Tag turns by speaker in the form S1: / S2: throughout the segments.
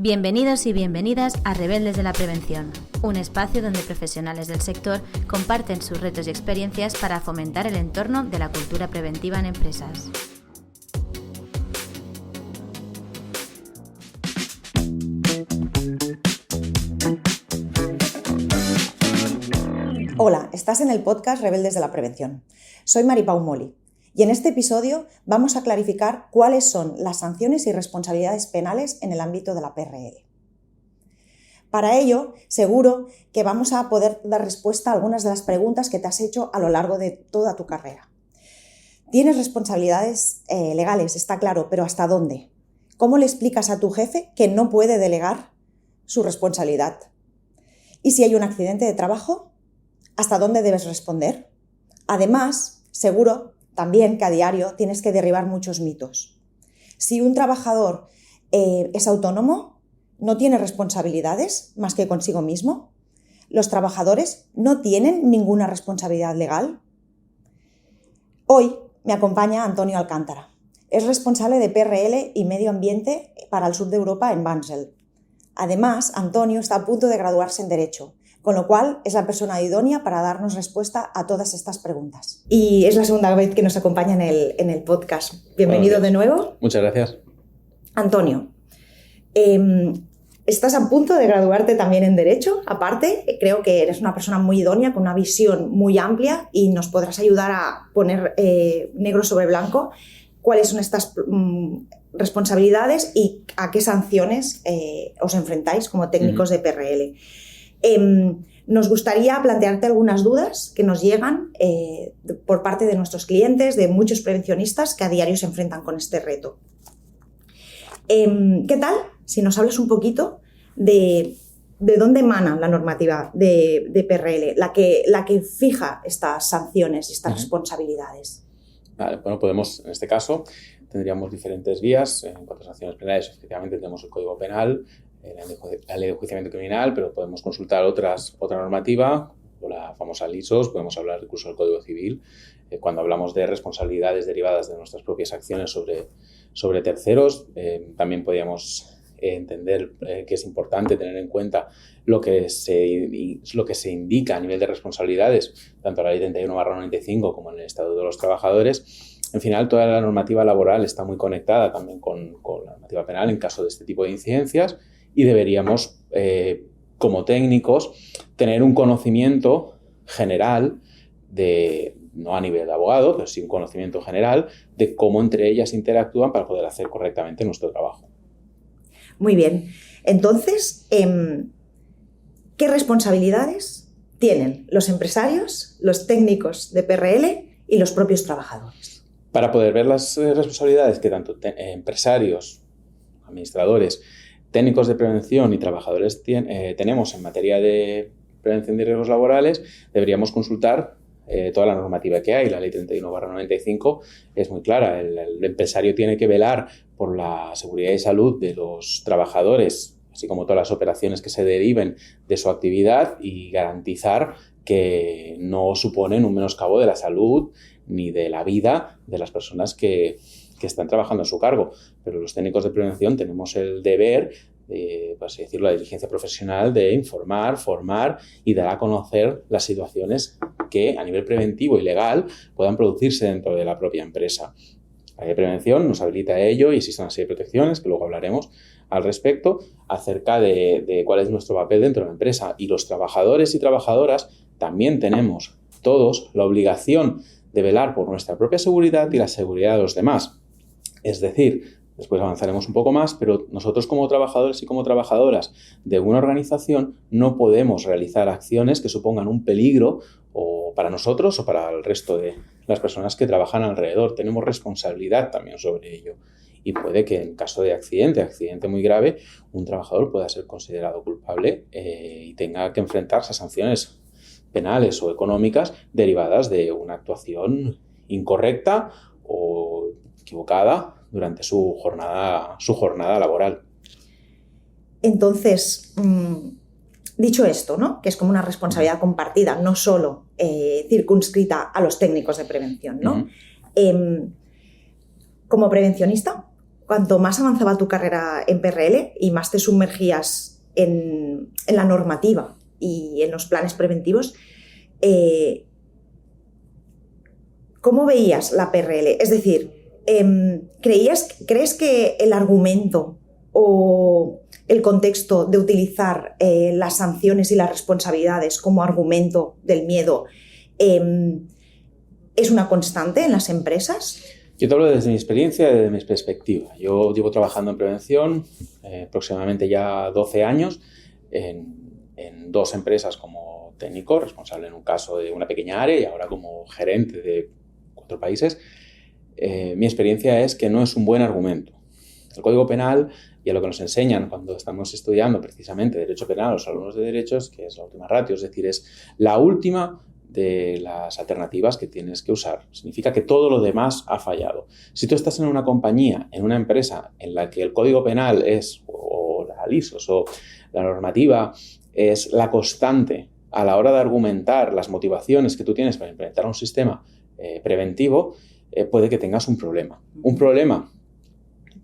S1: Bienvenidos y bienvenidas a Rebeldes de la Prevención, un espacio donde profesionales del sector comparten sus retos y experiencias para fomentar el entorno de la cultura preventiva en empresas.
S2: Hola, estás en el podcast Rebeldes de la Prevención. Soy Maripau Moli y en este episodio vamos a clarificar cuáles son las sanciones y responsabilidades penales en el ámbito de la PRL. Para ello, seguro que vamos a poder dar respuesta a algunas de las preguntas que te has hecho a lo largo de toda tu carrera. Tienes responsabilidades legales, está claro, pero ¿hasta dónde? ¿Cómo le explicas a tu jefe que no puede delegar su responsabilidad? ¿Y si hay un accidente de trabajo? ¿Hasta dónde debes responder? Además, seguro también que a diario tienes que derribar muchos mitos. Si un trabajador es autónomo, no tiene responsabilidades más que consigo mismo. ¿Los trabajadores no tienen ninguna responsabilidad legal? Hoy me acompaña Antonio Alcántara. Es responsable de PRL y Medio Ambiente para el sur de Europa en Bunzl. Además, Antonio está a punto de graduarse en Derecho, con lo cual es la persona idónea para darnos respuesta a todas estas preguntas. Y es la segunda vez que nos acompaña en el podcast. Bienvenido de nuevo.
S3: Muchas gracias.
S2: Antonio, estás a punto de graduarte también en Derecho. Aparte, creo que eres una persona muy idónea, con una visión muy amplia y nos podrás ayudar a poner negro sobre blanco cuáles son estas responsabilidades y a qué sanciones os enfrentáis como técnicos de PRL. Nos gustaría plantearte algunas dudas que nos llegan por parte de nuestros clientes, de muchos prevencionistas que a diario se enfrentan con este reto. ¿Qué tal si nos hablas un poquito de dónde emana la normativa de PRL, la que fija estas sanciones y estas responsabilidades?
S3: Vale, bueno, podemos, en este caso, tendríamos diferentes vías. En cuanto a sanciones penales, efectivamente tenemos el Código Penal, la Ley de Enjuiciamiento Criminal, pero podemos consultar otra normativa, o la famosa LISOS, podemos hablar incluso del Código Civil, cuando hablamos de responsabilidades derivadas de nuestras propias acciones sobre terceros. También podríamos entender que es importante tener en cuenta lo que se indica a nivel de responsabilidades, tanto en la Ley 31/95 como en el Estatuto de los Trabajadores. En final, toda la normativa laboral está muy conectada también con la normativa penal en caso de este tipo de incidencias y deberíamos, como técnicos, tener un conocimiento general no a nivel de abogado, pero sí un conocimiento general de cómo entre ellas interactúan para poder hacer correctamente nuestro trabajo.
S2: Muy bien. Entonces, ¿qué responsabilidades tienen los empresarios, los técnicos de PRL y los propios trabajadores?
S3: Para poder ver las responsabilidades que tanto empresarios, administradores, técnicos de prevención y trabajadores tenemos en materia de prevención de riesgos laborales, deberíamos consultar toda la normativa que hay. La Ley 31/95 es muy clara. El empresario tiene que velar por la seguridad y salud de los trabajadores, así como todas las operaciones que se deriven de su actividad, y garantizar que no suponen un menoscabo de la salud ni de la vida de las personas que están trabajando a su cargo. Pero los técnicos de prevención tenemos el deber, por así decirlo, la diligencia profesional de informar, formar y dar a conocer las situaciones que a nivel preventivo y legal puedan producirse dentro de la propia empresa. La ley de prevención nos habilita a ello y existe una serie de protecciones que luego hablaremos al respecto acerca de cuál es nuestro papel dentro de la empresa. Y los trabajadores y trabajadoras también tenemos todos la obligación de velar por nuestra propia seguridad y la seguridad de los demás. Es decir, después avanzaremos un poco más, pero nosotros como trabajadores y como trabajadoras de una organización no podemos realizar acciones que supongan un peligro o para nosotros o para el resto de las personas que trabajan alrededor. Tenemos responsabilidad también sobre ello. Y puede que en caso de accidente muy grave, un trabajador pueda ser considerado culpable y tenga que enfrentarse a sanciones penales o económicas derivadas de una actuación incorrecta o equivocada durante su jornada laboral.
S2: Entonces, dicho esto, ¿no? Que es como una responsabilidad compartida, no solo circunscrita a los técnicos de prevención, ¿no? Como prevencionista, cuanto más avanzaba tu carrera en PRL y más te sumergías en la normativa y en los planes preventivos, ¿cómo veías la PRL? Es decir, ¿crees que el argumento o el contexto de utilizar las sanciones y las responsabilidades como argumento del miedo es una constante en las empresas?
S3: Yo te hablo desde mi experiencia y desde mi perspectiva. Yo llevo trabajando en prevención aproximadamente ya 12 años en dos empresas como técnico, responsable en un caso de una pequeña área y ahora como gerente de 4 países. Mi experiencia es que no es un buen argumento. El Código Penal y a lo que nos enseñan cuando estamos estudiando precisamente Derecho Penal, los alumnos de Derechos, que es la última ratio, es decir, es la última de las alternativas que tienes que usar. Significa que todo lo demás ha fallado. Si tú estás en una compañía, en una empresa en la que el Código Penal es, o la LISOS o la normativa es la constante a la hora de argumentar las motivaciones que tú tienes para implementar un sistema preventivo, puede que tengas un problema. Un problema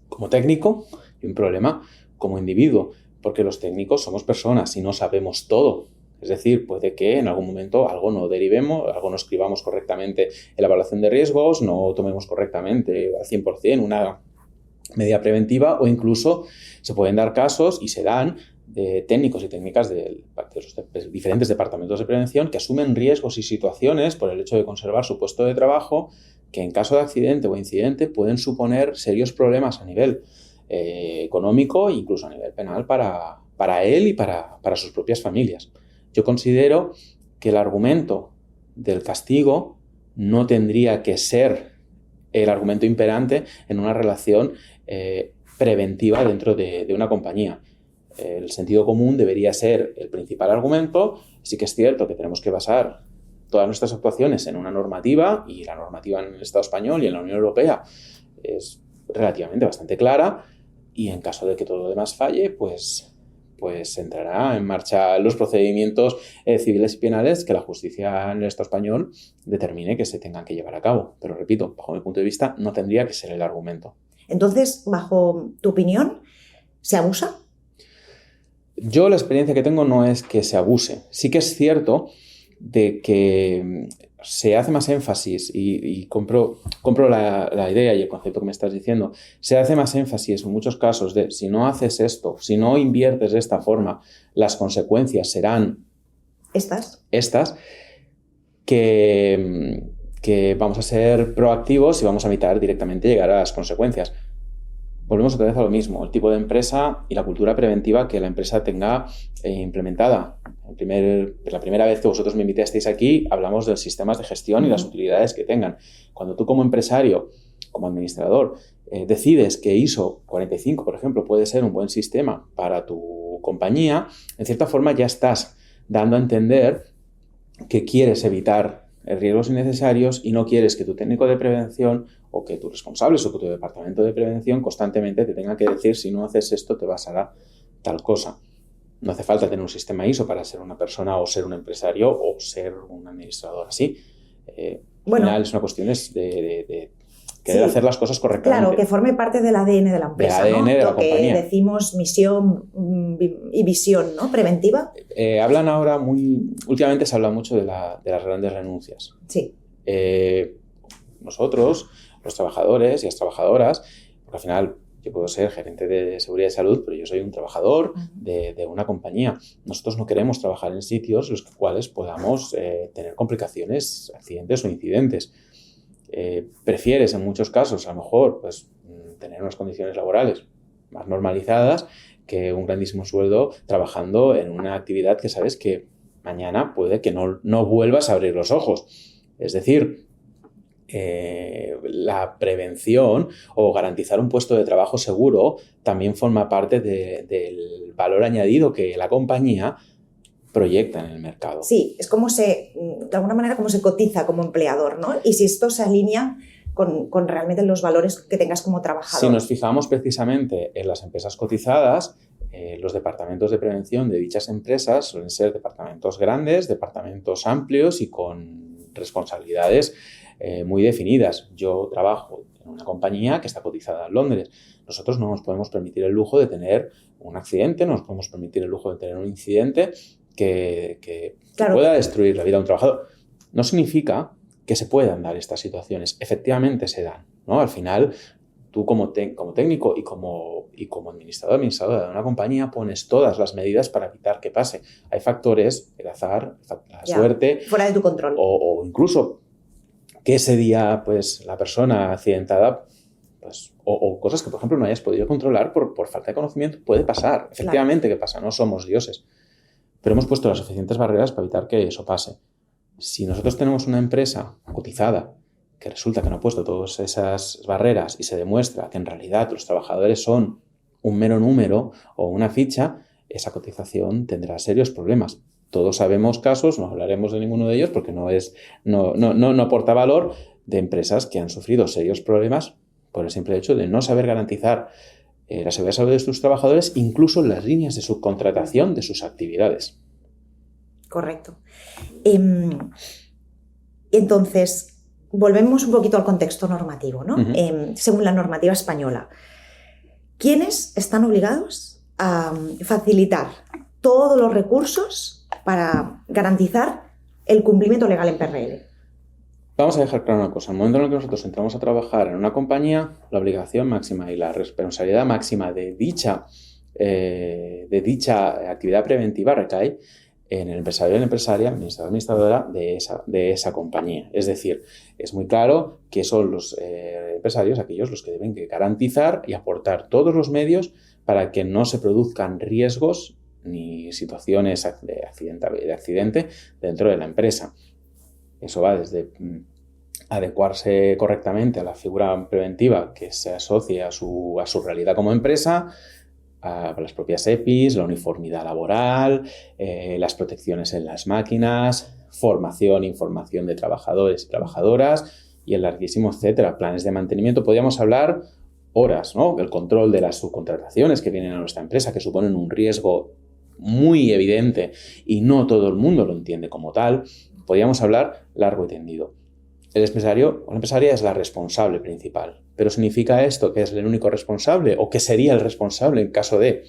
S3: como técnico y un problema como individuo, porque los técnicos somos personas y no sabemos todo. Es decir, puede que en algún momento algo no derivemos, algo no escribamos correctamente en la evaluación de riesgos, no tomemos correctamente al 100% una medida preventiva o incluso se pueden dar casos y se dan de técnicos y técnicas de los diferentes departamentos de prevención que asumen riesgos y situaciones por el hecho de conservar su puesto de trabajo que en caso de accidente o incidente pueden suponer serios problemas a nivel económico e incluso a nivel penal para él y para sus propias familias. Yo considero que el argumento del castigo no tendría que ser el argumento imperante en una relación preventiva dentro de una compañía. El sentido común debería ser el principal argumento. Sí que es cierto que tenemos que basar todas nuestras actuaciones en una normativa y la normativa en el Estado español y en la Unión Europea es relativamente bastante clara y en caso de que todo lo demás falle, pues entrará en marcha los procedimientos civiles y penales que la justicia en el Estado español determine que se tengan que llevar a cabo. Pero repito, bajo mi punto de vista, no tendría que ser el argumento.
S2: Entonces, bajo tu opinión, ¿se abusa?
S3: Yo la experiencia que tengo no es que se abuse. Sí que es cierto de que se hace más énfasis y compro la idea y el concepto que me estás diciendo. Se hace más énfasis en muchos casos de si no haces esto, si no inviertes de esta forma, las consecuencias serán estas que vamos a ser proactivos y vamos a evitar directamente llegar a las consecuencias. Volvemos otra vez a lo mismo, el tipo de empresa y la cultura preventiva que la empresa tenga implementada. La primera vez que vosotros me invitasteis aquí, hablamos de los sistemas de gestión y las utilidades que tengan. Cuando tú como empresario, como administrador, decides que ISO 45, por ejemplo, puede ser un buen sistema para tu compañía, en cierta forma ya estás dando a entender que quieres evitar riesgos innecesarios y no quieres que tu técnico de prevención o que tus responsables o que tu departamento de prevención constantemente te tenga que decir si no haces esto te pasará tal cosa. No hace falta tener un sistema ISO para ser una persona o ser un empresario o ser un administrador así. Al final es una cuestión de querer hacer las cosas correctamente.
S2: Claro, que forme parte del ADN de la empresa,
S3: del ADN de la
S2: lo que
S3: compañía.
S2: Decimos misión y visión, ¿no? Preventiva.
S3: Hablan ahora últimamente se habla mucho de las grandes renuncias.
S2: Sí.
S3: Nosotros, los trabajadores y las trabajadoras, porque al final yo puedo ser gerente de seguridad y salud, pero yo soy un trabajador de una compañía. Nosotros no queremos trabajar en sitios en los cuales podamos tener complicaciones, accidentes o incidentes. Prefieres en muchos casos a lo mejor pues, tener unas condiciones laborales más normalizadas que un grandísimo sueldo trabajando en una actividad que sabes que mañana puede que no vuelvas a abrir los ojos. Es decir, la prevención o garantizar un puesto de trabajo seguro también forma parte del valor añadido que la compañía proyecta en el mercado.
S2: Sí, es como de alguna manera como se cotiza como empleador, ¿no? Y si esto se alinea con realmente los valores que tengas como trabajador.
S3: Si nos fijamos precisamente en las empresas cotizadas, los departamentos de prevención de dichas empresas suelen ser departamentos grandes, departamentos amplios y con responsabilidades muy definidas. Yo trabajo en una compañía que está cotizada en Londres. Nosotros no nos podemos permitir el lujo de tener un accidente, no nos podemos permitir el lujo de tener un incidente que pueda destruir la vida de un trabajador. No significa que se puedan dar estas situaciones. Efectivamente se dan, ¿no? Al final, tú como técnico y como administradora de una compañía pones todas las medidas para evitar que pase. Hay factores, el azar, la suerte.
S2: Fuera de tu control.
S3: O incluso que ese día, pues, la persona accidentada, pues, o cosas que, por ejemplo, no hayas podido controlar por falta de conocimiento, puede pasar. Efectivamente que pasa, no somos dioses. Pero hemos puesto las suficientes barreras para evitar que eso pase. Si nosotros tenemos una empresa cotizada que resulta que no ha puesto todas esas barreras y se demuestra que en realidad los trabajadores son un mero número o una ficha, esa cotización tendrá serios problemas. Todos sabemos casos, no hablaremos de ninguno de ellos porque no aporta valor, de empresas que han sufrido serios problemas por el simple hecho de no saber garantizar la seguridad y salud de sus trabajadores, incluso en las líneas de subcontratación de sus actividades.
S2: Correcto. Entonces, volvemos un poquito al contexto normativo, ¿no? Según la normativa española, ¿quiénes están obligados a facilitar todos los recursos para garantizar el cumplimiento legal en PRL?
S3: Vamos a dejar claro una cosa. En el momento en el que nosotros entramos a trabajar en una compañía, la obligación máxima y la responsabilidad máxima de dicha actividad preventiva recae en el empresario, la empresaria, administrador, administradora de esa compañía. Es decir, es muy claro que son los empresarios aquellos los que deben garantizar y aportar todos los medios para que no se produzcan riesgos ni situaciones de accidente dentro de la empresa. Eso va desde adecuarse correctamente a la figura preventiva que se asocie a su realidad como empresa, a las propias EPIs, la uniformidad laboral, las protecciones en las máquinas, formación e información de trabajadores y trabajadoras y el larguísimo etcétera, planes de mantenimiento. Podríamos hablar horas, ¿no? El control de las subcontrataciones que vienen a nuestra empresa, que suponen un riesgo muy evidente y no todo el mundo lo entiende como tal. Podríamos hablar largo y tendido. El empresario o la empresaria es la responsable principal. ¿Pero significa esto que es el único responsable o que sería el responsable en caso de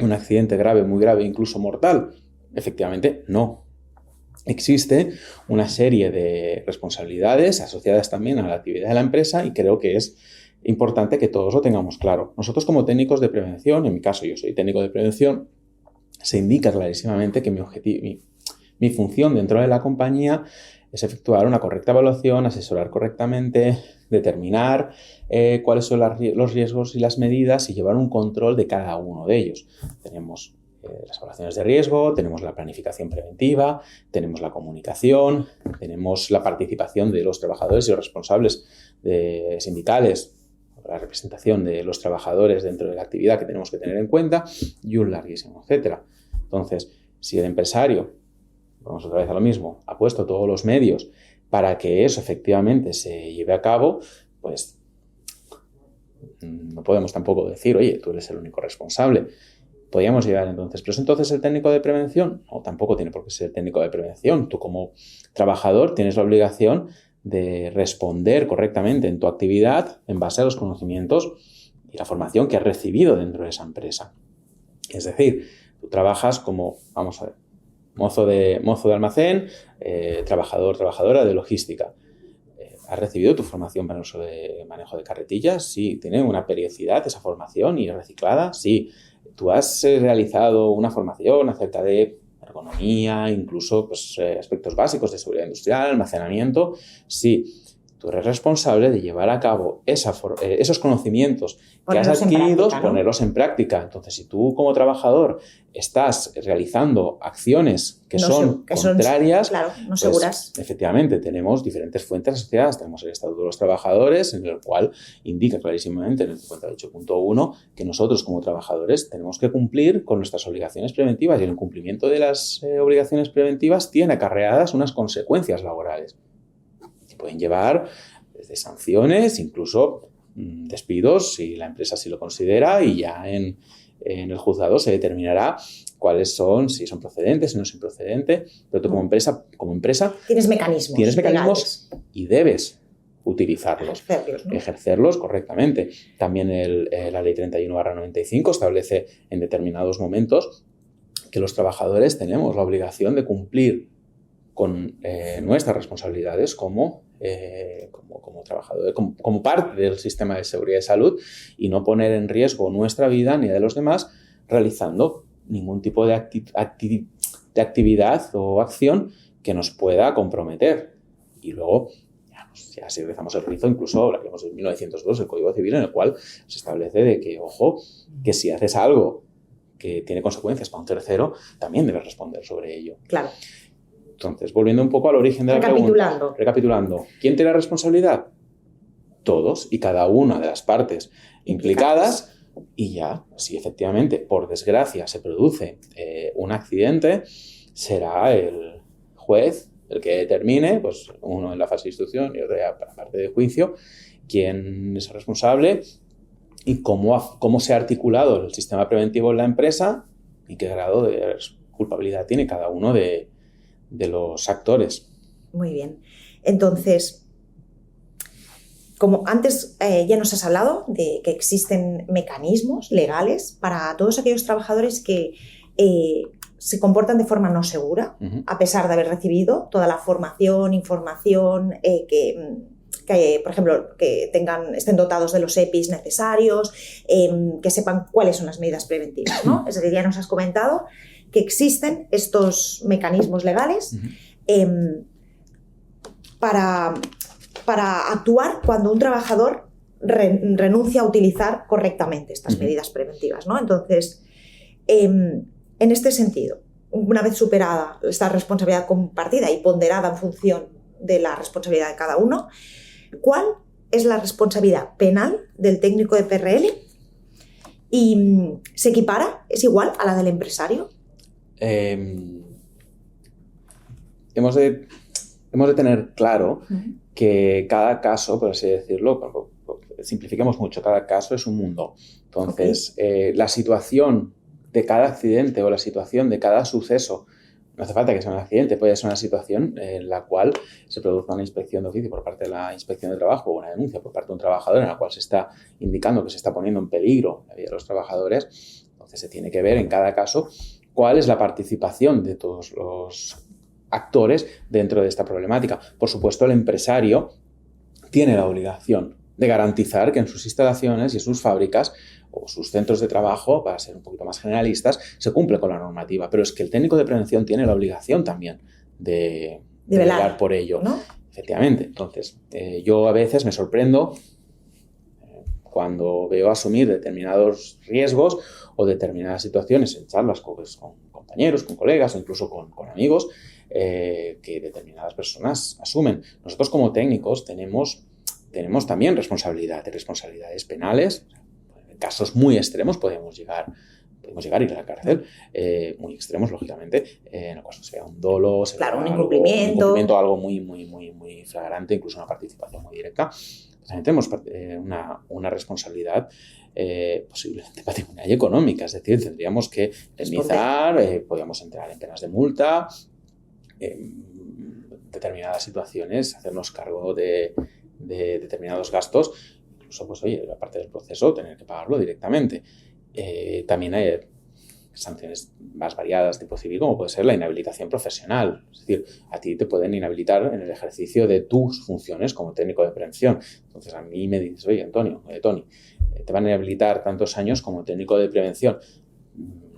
S3: un accidente grave, muy grave, incluso mortal? Efectivamente, no. Existe una serie de responsabilidades asociadas también a la actividad de la empresa y creo que es importante que todos lo tengamos claro. Nosotros como técnicos de prevención, en mi caso yo soy técnico de prevención, se indica clarísimamente que mi función dentro de la compañía es efectuar una correcta evaluación, asesorar correctamente, determinar cuáles son los riesgos y las medidas y llevar un control de cada uno de ellos. Tenemos las evaluaciones de riesgo, tenemos la planificación preventiva, tenemos la comunicación, tenemos la participación de los trabajadores y los responsables sindicales, la representación de los trabajadores dentro de la actividad que tenemos que tener en cuenta y un larguísimo etcétera. Entonces, si el empresario, vamos otra vez a lo mismo, ha puesto todos los medios para que eso efectivamente se lleve a cabo, pues no podemos tampoco decir, oye, tú eres el único responsable. Podríamos llegar entonces, ¿pero es entonces el técnico de prevención? No, tampoco tiene por qué ser el técnico de prevención. Tú como trabajador tienes la obligación de responder correctamente en tu actividad en base a los conocimientos y la formación que has recibido dentro de esa empresa. Es decir, tú trabajas como, vamos a ver, mozo de almacén, trabajadora de logística. ¿Has recibido tu formación para el uso de manejo de carretillas? Sí. ¿Tiene una periodicidad esa formación y reciclada? Sí. ¿Tú has realizado una formación acerca de ergonomía, incluso pues, aspectos básicos de seguridad industrial, almacenamiento? Sí. Tú eres responsable de llevar a cabo esos conocimientos que has adquirido, ponerlos en práctica. Entonces, si tú como trabajador estás realizando acciones que son contrarias,
S2: claro, no
S3: pues,
S2: seguras.
S3: Efectivamente, tenemos diferentes fuentes asociadas. Tenemos el Estatuto de los Trabajadores, en el cual indica clarísimamente en el 58.1 que nosotros como trabajadores tenemos que cumplir con nuestras obligaciones preventivas y el cumplimiento de las obligaciones preventivas tiene acarreadas unas consecuencias laborales. Pueden llevar desde sanciones, incluso despidos, si la empresa así lo considera, y ya en el juzgado se determinará cuáles son, si son procedentes, si no son procedentes. Pero tú como empresa
S2: tienes mecanismos
S3: y debes utilizarlos.
S2: Ejercerlos, ¿no?
S3: Ejercerlos correctamente. También la Ley 31/95 establece en determinados momentos que los trabajadores tenemos la obligación de cumplir con nuestras responsabilidades como trabajadores, como parte del sistema de seguridad y salud, y no poner en riesgo nuestra vida ni de los demás realizando ningún tipo de actividad o acción que nos pueda comprometer. Y luego, ya si rezamos el rizo, incluso hablaríamos de 1902, el Código Civil, en el cual se establece de que, ojo, que si haces algo que tiene consecuencias para un tercero, también debes responder sobre ello.
S2: Claro.
S3: Entonces, volviendo un poco al origen de la pregunta. Recapitulando. ¿Quién tiene la responsabilidad? Todos y cada una de las partes implicadas. Y ya, si efectivamente, por desgracia, se produce un accidente, será el juez el que determine, pues uno en la fase de instrucción y otro en la parte de juicio, quién es responsable y cómo se ha articulado el sistema preventivo en la empresa y qué grado de culpabilidad tiene cada uno de los actores.
S2: Muy bien. Entonces, como antes ya nos has hablado de que existen mecanismos legales para todos aquellos trabajadores que se comportan de forma no segura, a pesar de haber recibido toda la formación, información, que, por ejemplo, que estén dotados de los EPIs necesarios, que sepan cuáles son las medidas preventivas, ¿no? Es decir, ya nos has comentado que existen estos mecanismos legales para actuar cuando un trabajador renuncia a utilizar correctamente estas medidas preventivas, ¿no? Entonces, en este sentido, una vez superada esta responsabilidad compartida y ponderada en función de la responsabilidad de cada uno, ¿cuál es la responsabilidad penal del técnico de PRL? ¿Y se equipara? ¿Es igual a la del empresario?
S3: Hemos de tener claro que cada caso, por así decirlo, simplifiquemos mucho, cada caso es un mundo. Entonces, la situación de cada accidente o la situación de cada suceso, no hace falta que sea un accidente, puede ser una situación en la cual se produzca una inspección de oficio por parte de la Inspección de Trabajo o una denuncia por parte de un trabajador en la cual se está indicando que se está poniendo en peligro la vida de los trabajadores. Entonces, se tiene que ver en cada caso cuál es la participación de todos los actores dentro de esta problemática. Por supuesto, el empresario tiene la obligación de garantizar que en sus instalaciones y en sus fábricas o sus centros de trabajo, para ser un poquito más generalistas, se cumple con la normativa. Pero es que el técnico de prevención tiene la obligación también de velar por ello, ¿no? Efectivamente. Entonces, yo a veces me sorprendo cuando veo asumir determinados riesgos o determinadas situaciones en charlas con compañeros, con colegas o incluso con amigos que determinadas personas asumen. Nosotros como técnicos tenemos también responsabilidades penales. En casos muy extremos podemos llegar a ir a la cárcel, muy extremos, lógicamente, en el caso sea un dolo,
S2: un incumplimiento,
S3: algo muy, muy, muy, muy flagrante, incluso una participación muy directa. También tenemos una responsabilidad posiblemente patrimonial y económica, es decir, tendríamos que indemnizar, podríamos entrar en penas de multa, determinadas situaciones, hacernos cargo de determinados gastos, incluso, pues oye, la parte del proceso, tener que pagarlo directamente. También hay sanciones más variadas tipo civil, como puede ser la inhabilitación profesional. Es decir, a ti te pueden inhabilitar en el ejercicio de tus funciones como técnico de prevención. Entonces, a mí me dices, oye, Tony, te van a inhabilitar tantos años como técnico de prevención.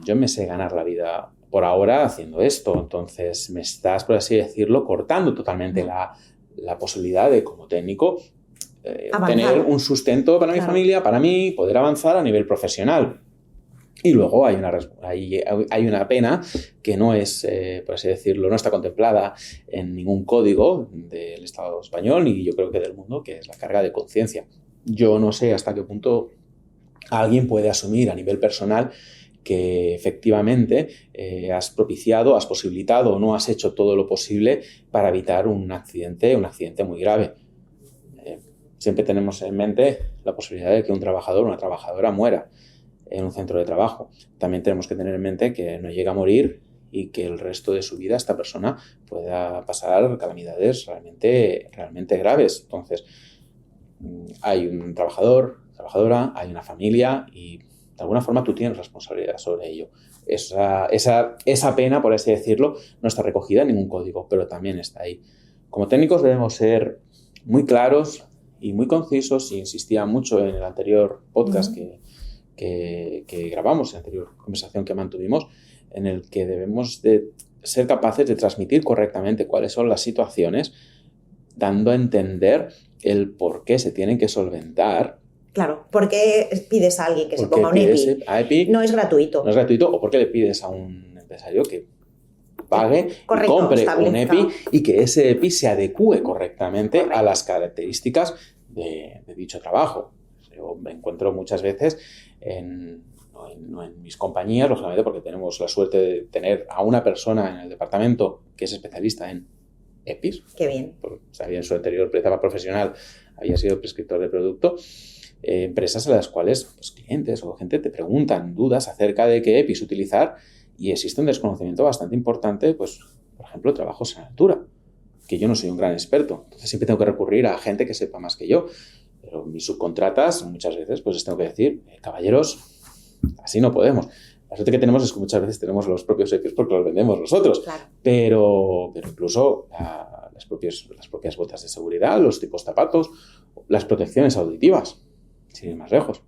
S3: Yo me sé ganar la vida por ahora haciendo esto. Entonces, me estás, por así decirlo, cortando totalmente la posibilidad de, como técnico, tener un sustento para mi familia, para mí, poder avanzar a nivel profesional. Y luego hay una pena que no es, por así decirlo, no está contemplada en ningún código del Estado español y yo creo que del mundo, que es la carga de conciencia. Yo no sé hasta qué punto alguien puede asumir a nivel personal que efectivamente has propiciado, has posibilitado o no has hecho todo lo posible para evitar un accidente muy grave. Siempre tenemos en mente la posibilidad de que un trabajador o una trabajadora muera en un centro de trabajo. También tenemos que tener en mente que no llega a morir y que el resto de su vida esta persona pueda pasar calamidades realmente graves. Entonces, hay un trabajadora, hay una familia y de alguna forma tú tienes responsabilidad sobre ello. Esa pena, por así decirlo, no está recogida en ningún código, pero también está ahí. Como técnicos debemos ser muy claros y muy concisos, y insistía mucho en el anterior podcast que grabamos, en la anterior conversación que mantuvimos, en el que debemos de ser capaces de transmitir correctamente cuáles son las situaciones, dando a entender el por qué se tienen que solventar.
S2: Claro, ¿por qué pides a alguien que se ponga un EPI? No es gratuito.
S3: No es gratuito, o por qué le pides a un empresario que pague y compre un EPI y que ese EPI se adecue correctamente a las características de dicho trabajo. Yo me encuentro muchas veces no en mis compañías, lógicamente, porque tenemos la suerte de tener a una persona en el departamento que es especialista en EPIs.
S2: Qué bien.
S3: Sabía en su anterior etapa profesional, había sido prescriptor de producto. Empresas en las cuales pues, clientes o gente te preguntan dudas acerca de qué EPIs utilizar y existe un desconocimiento bastante importante, pues, por ejemplo, trabajos en altura, que yo no soy un gran experto. Entonces siempre tengo que recurrir a gente que sepa más que yo. Pero mis subcontratas muchas veces pues les tengo que decir, caballeros, así no podemos. La suerte que tenemos es que muchas veces tenemos los propios EPIs porque los vendemos nosotros. Claro. Pero incluso las propias botas de seguridad, los tipos zapatos, las protecciones auditivas, sin ir más lejos,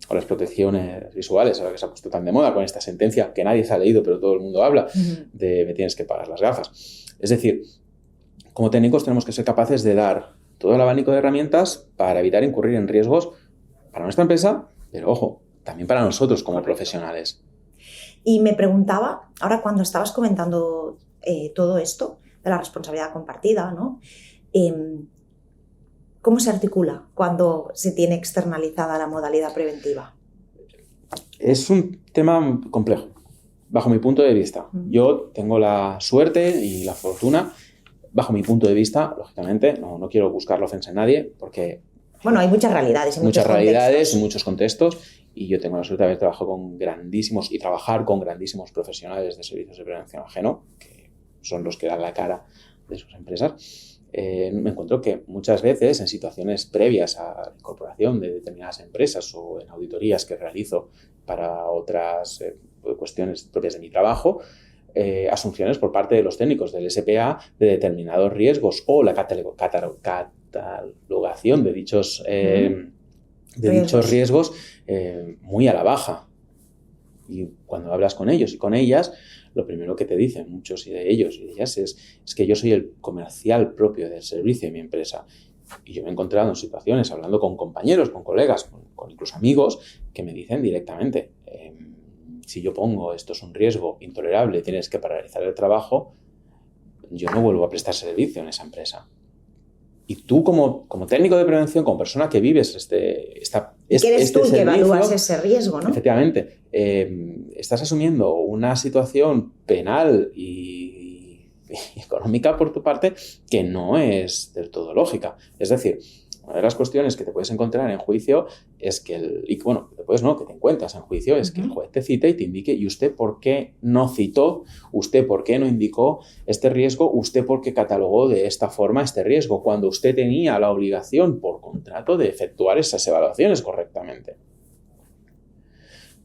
S3: o las protecciones visuales, ahora que se ha puesto tan de moda con esta sentencia que nadie se ha leído pero todo el mundo habla, de me tienes que pagar las gafas. Es decir, como técnicos tenemos que ser capaces de dar todo el abanico de herramientas para evitar incurrir en riesgos para nuestra empresa, pero ojo, también para nosotros como profesionales.
S2: Y me preguntaba, ahora cuando estabas comentando todo esto de la responsabilidad compartida, ¿no? ¿Cómo se articula cuando se tiene externalizada la modalidad preventiva?
S3: Es un tema complejo, bajo mi punto de vista. Yo tengo la suerte y la fortuna, bajo mi punto de vista, lógicamente, no quiero buscar la ofensa en nadie, porque...
S2: Bueno, hay muchas realidades en
S3: muchos contextos, y yo tengo la suerte de haber trabajado con grandísimos y trabajar con grandísimos profesionales de servicios de prevención ajeno, que son los que dan la cara de sus empresas. Me encuentro que muchas veces en situaciones previas a la incorporación de determinadas empresas o en auditorías que realizo para otras cuestiones propias de mi trabajo, asunciones por parte de los técnicos del SPA de determinados riesgos o la catalogación de dichos riesgos muy a la baja. Y cuando hablas con ellos y con ellas, lo primero que te dicen muchos de ellos y de ellas es que yo soy el comercial propio del servicio de mi empresa. Y yo me he encontrado en situaciones hablando con compañeros, con colegas, con incluso amigos, que me dicen directamente, si yo pongo esto es un riesgo intolerable, tienes que paralizar el trabajo, yo no vuelvo a prestar servicio en esa empresa. Y tú como técnico de prevención, como persona que vives
S2: que eres tú que evalúas ese riesgo, ¿no?
S3: Efectivamente, estás asumiendo una situación penal y económica por tu parte que no es del todo lógica. Es decir, una de las cuestiones que te puedes encontrar en juicio es que que te encuentras en juicio es que el juez te cite y te indique, ¿y usted por qué no citó? ¿Usted por qué no indicó este riesgo? ¿Usted por qué catalogó de esta forma este riesgo? Cuando usted tenía la obligación por contrato de efectuar esas evaluaciones correctamente.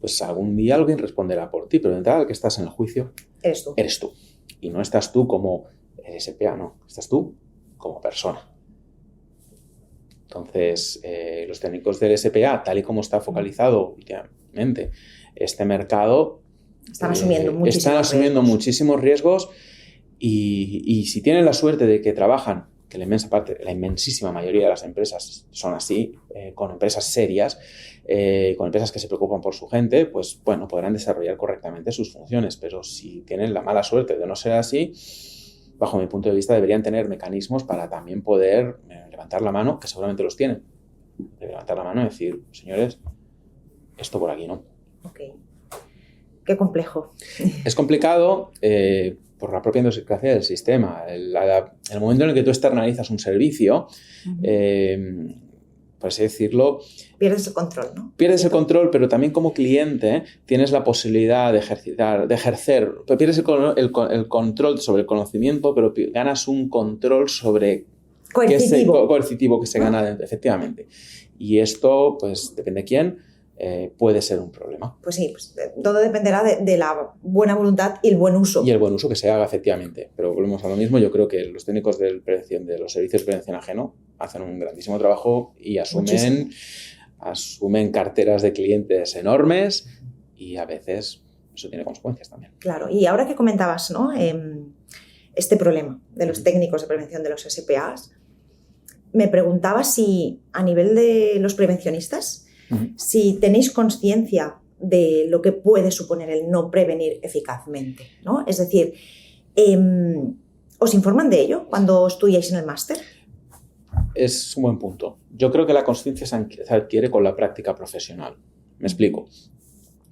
S3: Pues algún día alguien responderá por ti, pero de entrada el que estás en el juicio eres tú. Y no estás tú como el SPA, no. Estás tú como persona. Entonces, los técnicos del SPA, tal y como está focalizado últimamente este mercado,
S2: están asumiendo
S3: muchísimos riesgos y si tienen la suerte de que trabajan, que la inmensísima mayoría de las empresas son así, con empresas serias, con empresas que se preocupan por su gente, pues bueno, podrán desarrollar correctamente sus funciones, pero si tienen la mala suerte de no ser así, bajo mi punto de vista, deberían tener mecanismos para también poder levantar la mano, que seguramente los tienen, de levantar la mano y decir, señores, esto por aquí no.
S2: Ok. Qué complejo.
S3: Es complicado por la propia idiosincrasia del sistema. El momento en el que tú externalizas un servicio, por así decirlo...
S2: Pierdes el control, ¿no?
S3: Pierdes el control, pero también como cliente tienes la posibilidad de ejercer. Pierdes el control sobre el conocimiento, pero ganas un control sobre
S2: coercitivo
S3: que se gana, efectivamente. Y esto, pues, depende de quién, puede ser un problema.
S2: Pues sí, pues, todo dependerá de la buena voluntad y el buen uso.
S3: Y el buen uso que se haga, efectivamente. Pero volvemos a lo mismo. Yo creo que los técnicos de los servicios de prevención ajeno hacen un grandísimo trabajo y asumen carteras de clientes enormes y a veces eso tiene consecuencias también.
S2: Claro, y ahora que comentabas, ¿no? Este problema de los técnicos de prevención de los SPAs, me preguntaba si a nivel de los prevencionistas, si tenéis conciencia de lo que puede suponer el no prevenir eficazmente, ¿no? Es decir, ¿os informan de ello cuando estudiáis en el máster?
S3: Es un buen punto. Yo creo que la conciencia se adquiere con la práctica profesional. Me explico.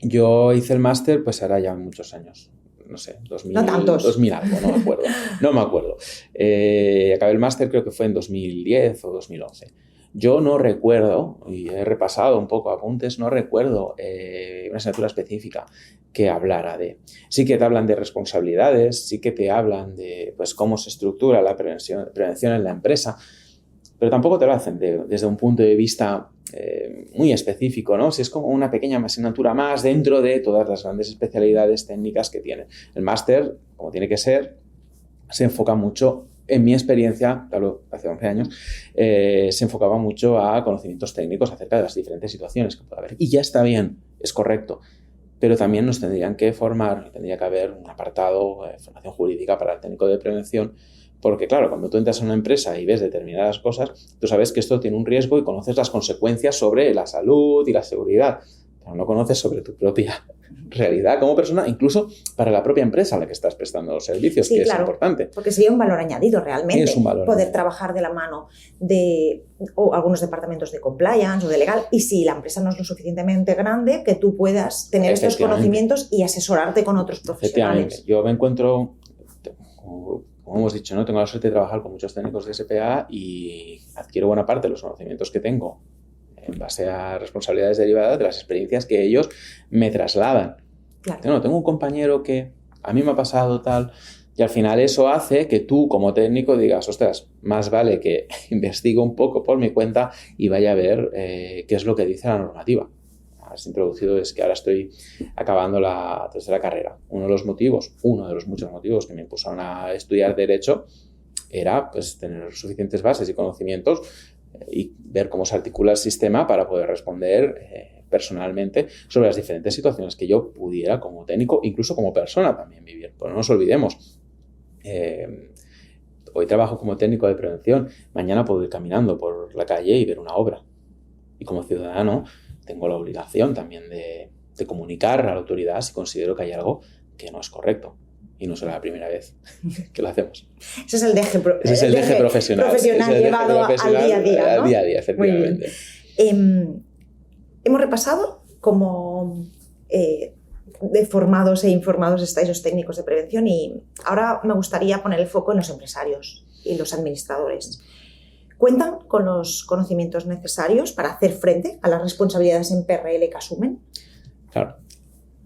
S3: Yo hice el máster, pues ahora ya muchos años. No sé, 2000,
S2: no tantos.
S3: 2000 algo, no me acuerdo. Acabé el máster, creo que fue en 2010 o 2011. Yo no recuerdo, y he repasado un poco apuntes, no recuerdo una asignatura específica que hablara de... Sí que te hablan de responsabilidades, sí que te hablan de pues, cómo se estructura la prevención en la empresa, pero tampoco te lo hacen desde un punto de vista muy específico, ¿no? Si es como una pequeña asignatura más dentro de todas las grandes especialidades técnicas que tiene. El máster, como tiene que ser, se enfoca mucho, en mi experiencia, hablo hace 11 años, se enfocaba mucho a conocimientos técnicos acerca de las diferentes situaciones que puede haber. Y ya está bien, es correcto, pero también nos tendrían que formar, tendría que haber un apartado de formación jurídica para el técnico de prevención, porque claro, cuando tú entras a una empresa y ves determinadas cosas, tú sabes que esto tiene un riesgo y conoces las consecuencias sobre la salud y la seguridad, pero no conoces sobre tu propia realidad como persona, incluso para la propia empresa a la que estás prestando los servicios, sí, que claro, es importante.
S2: Porque sería un valor añadido realmente.
S3: Es un valor
S2: poder
S3: añadido.
S2: Trabajar de la mano de algunos departamentos de compliance o de legal, y si la empresa no es lo suficientemente grande, que tú puedas tener estos conocimientos y asesorarte con otros profesionales.
S3: Yo me encuentro, como hemos dicho, ¿no? Tengo la suerte de trabajar con muchos técnicos de SPA y adquiero buena parte de los conocimientos que tengo en base a responsabilidades derivadas de las experiencias que ellos me trasladan. Claro. Tengo un compañero que a mí me ha pasado tal, y al final eso hace que tú como técnico digas, ostras, más vale que investigue un poco por mi cuenta y vaya a ver qué es lo que dice la normativa. Has introducido es que ahora estoy acabando la tercera carrera. Uno de los muchos motivos que me impulsaron a estudiar Derecho era pues, tener suficientes bases y conocimientos y ver cómo se articula el sistema para poder responder personalmente sobre las diferentes situaciones que yo pudiera como técnico, incluso como persona también vivir. Pero no nos olvidemos, hoy trabajo como técnico de prevención, mañana puedo ir caminando por la calle y ver una obra. Y como ciudadano tengo la obligación también de comunicar a la autoridad si considero que hay algo que no es correcto. Y no será la primera vez que lo hacemos.
S2: Ese es el deje profesional
S3: llevado
S2: al día a día, ¿no?
S3: Al día a día, efectivamente.
S2: Hemos repasado cómo de formados e informados estáis los técnicos de prevención, y ahora me gustaría poner el foco en los empresarios y los administradores. ¿Cuentan con los conocimientos necesarios para hacer frente a las responsabilidades en PRL que asumen?
S3: Claro.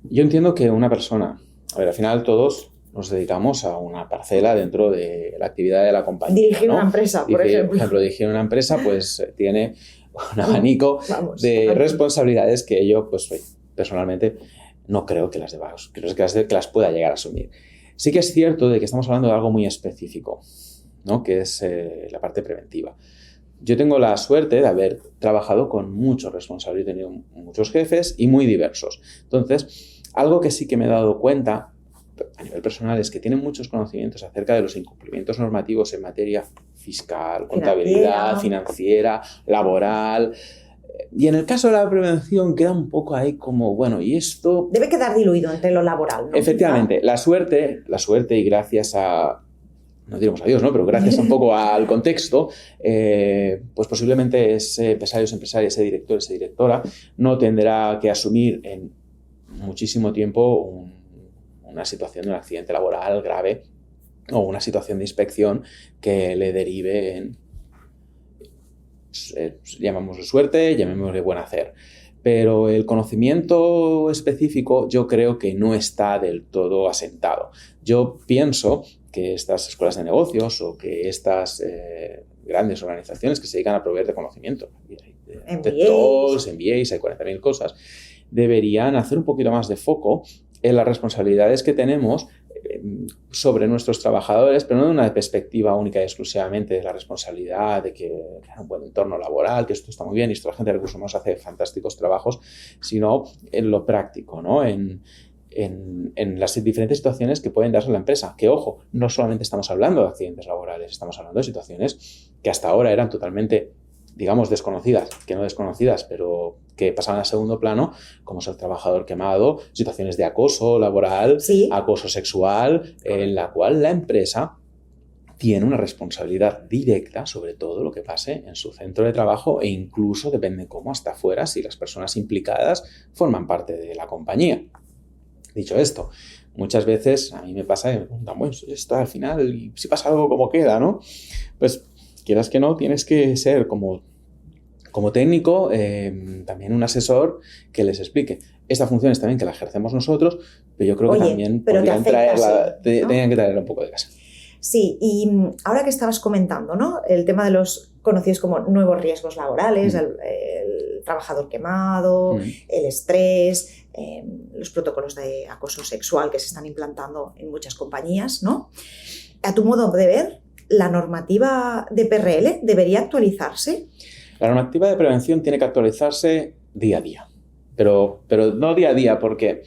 S3: Yo entiendo que una persona... A ver, al final todos nos dedicamos a una parcela dentro de la actividad de la compañía.
S2: Dirigir una empresa, por ejemplo.
S3: Por ejemplo, dirigir una empresa pues tiene un abanico de responsabilidades que yo, pues personalmente, no creo que las pueda llegar a asumir. Sí que es cierto de que estamos hablando de algo muy específico, ¿no? Que es la parte preventiva. Yo tengo la suerte de haber trabajado con muchos responsables, he tenido muchos jefes y muy diversos. Entonces, algo que sí que me he dado cuenta a nivel personal es que tienen muchos conocimientos acerca de los incumplimientos normativos en materia fiscal, contabilidad, financiera, laboral. Y en el caso de la prevención queda un poco ahí como, bueno, y esto...
S2: Debe quedar diluido entre lo laboral, ¿no?
S3: Efectivamente, la suerte y gracias a... No diremos a Dios, ¿no? Pero gracias un poco al contexto, pues posiblemente ese empresario, ese director, esa directora no tendrá que asumir en muchísimo tiempo una situación de un accidente laboral grave o una situación de inspección que le derive en, llamémosle suerte, llamémosle buen hacer. pero el conocimiento específico yo creo que no está del todo asentado. Yo pienso que estas escuelas de negocios o que estas grandes organizaciones que se dedican a proveer de conocimiento, TED-Talks, MBAs, hay 40.000 cosas, deberían hacer un poquito más de foco en las responsabilidades que tenemos sobre nuestros trabajadores, pero no de una perspectiva única y exclusivamente de la responsabilidad de que hay un buen entorno laboral, que esto está muy bien y esto la gente de recursos humanos hace fantásticos trabajos, sino en lo práctico, ¿no? En las diferentes situaciones que pueden darse en la empresa. Que, ojo, no solamente estamos hablando de accidentes laborales, estamos hablando de situaciones que hasta ahora eran totalmente, digamos, desconocidas, que no desconocidas, pero que pasaban a segundo plano, como es el trabajador quemado, situaciones de acoso laboral,
S2: sí,
S3: acoso sexual, en la cual la empresa tiene una responsabilidad directa sobre todo lo que pase en su centro de trabajo e incluso, depende cómo, hasta afuera, si las personas implicadas forman parte de la compañía. Dicho esto, muchas veces a mí me pasa que me preguntan, bueno, esto al final, y si pasa algo, ¿cómo queda, no? Pues, quieras que no, tienes que ser como técnico, también un asesor que les explique. Esta función está bien que la ejercemos nosotros, pero yo creo que también podrían traerla, tenían que traerla un poco de casa.
S2: Sí, y ahora que estabas comentando, ¿no? El tema de los conocidos como nuevos riesgos laborales, el trabajador quemado, el estrés, los protocolos de acoso sexual que se están implantando en muchas compañías, ¿no? A tu modo de ver, ¿la normativa de PRL debería actualizarse?
S3: La normativa de prevención tiene que actualizarse día a día, pero no día a día porque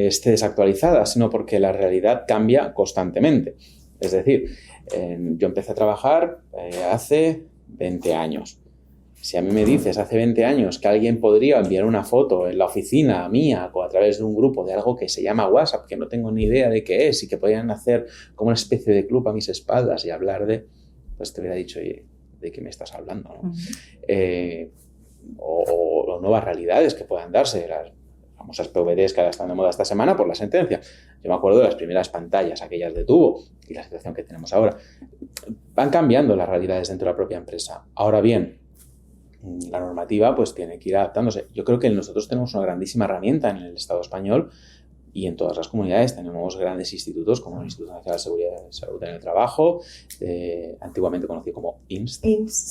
S3: esté desactualizada, sino porque la realidad cambia constantemente. Es decir, yo empecé a trabajar hace 20 años. Si a mí me dices hace 20 años que alguien podría enviar una foto en la oficina mía o a través de un grupo de algo que se llama WhatsApp, que no tengo ni idea de qué es y que podrían hacer como una especie de club a mis espaldas y hablar pues te hubiera dicho, oye, ¿de qué me estás hablando? ¿No? O nuevas realidades que puedan darse, las famosas PVDs que ahora están de moda esta semana por la sentencia. Yo me acuerdo de las primeras pantallas, aquellas de tubo, y la situación que tenemos ahora. Van cambiando las realidades dentro de la propia empresa. Ahora bien, la normativa pues tiene que ir adaptándose. Yo creo que nosotros tenemos una grandísima herramienta en el Estado español y en todas las comunidades tenemos grandes institutos como el Instituto Nacional de Seguridad y Salud en el Trabajo, antiguamente conocido como INST.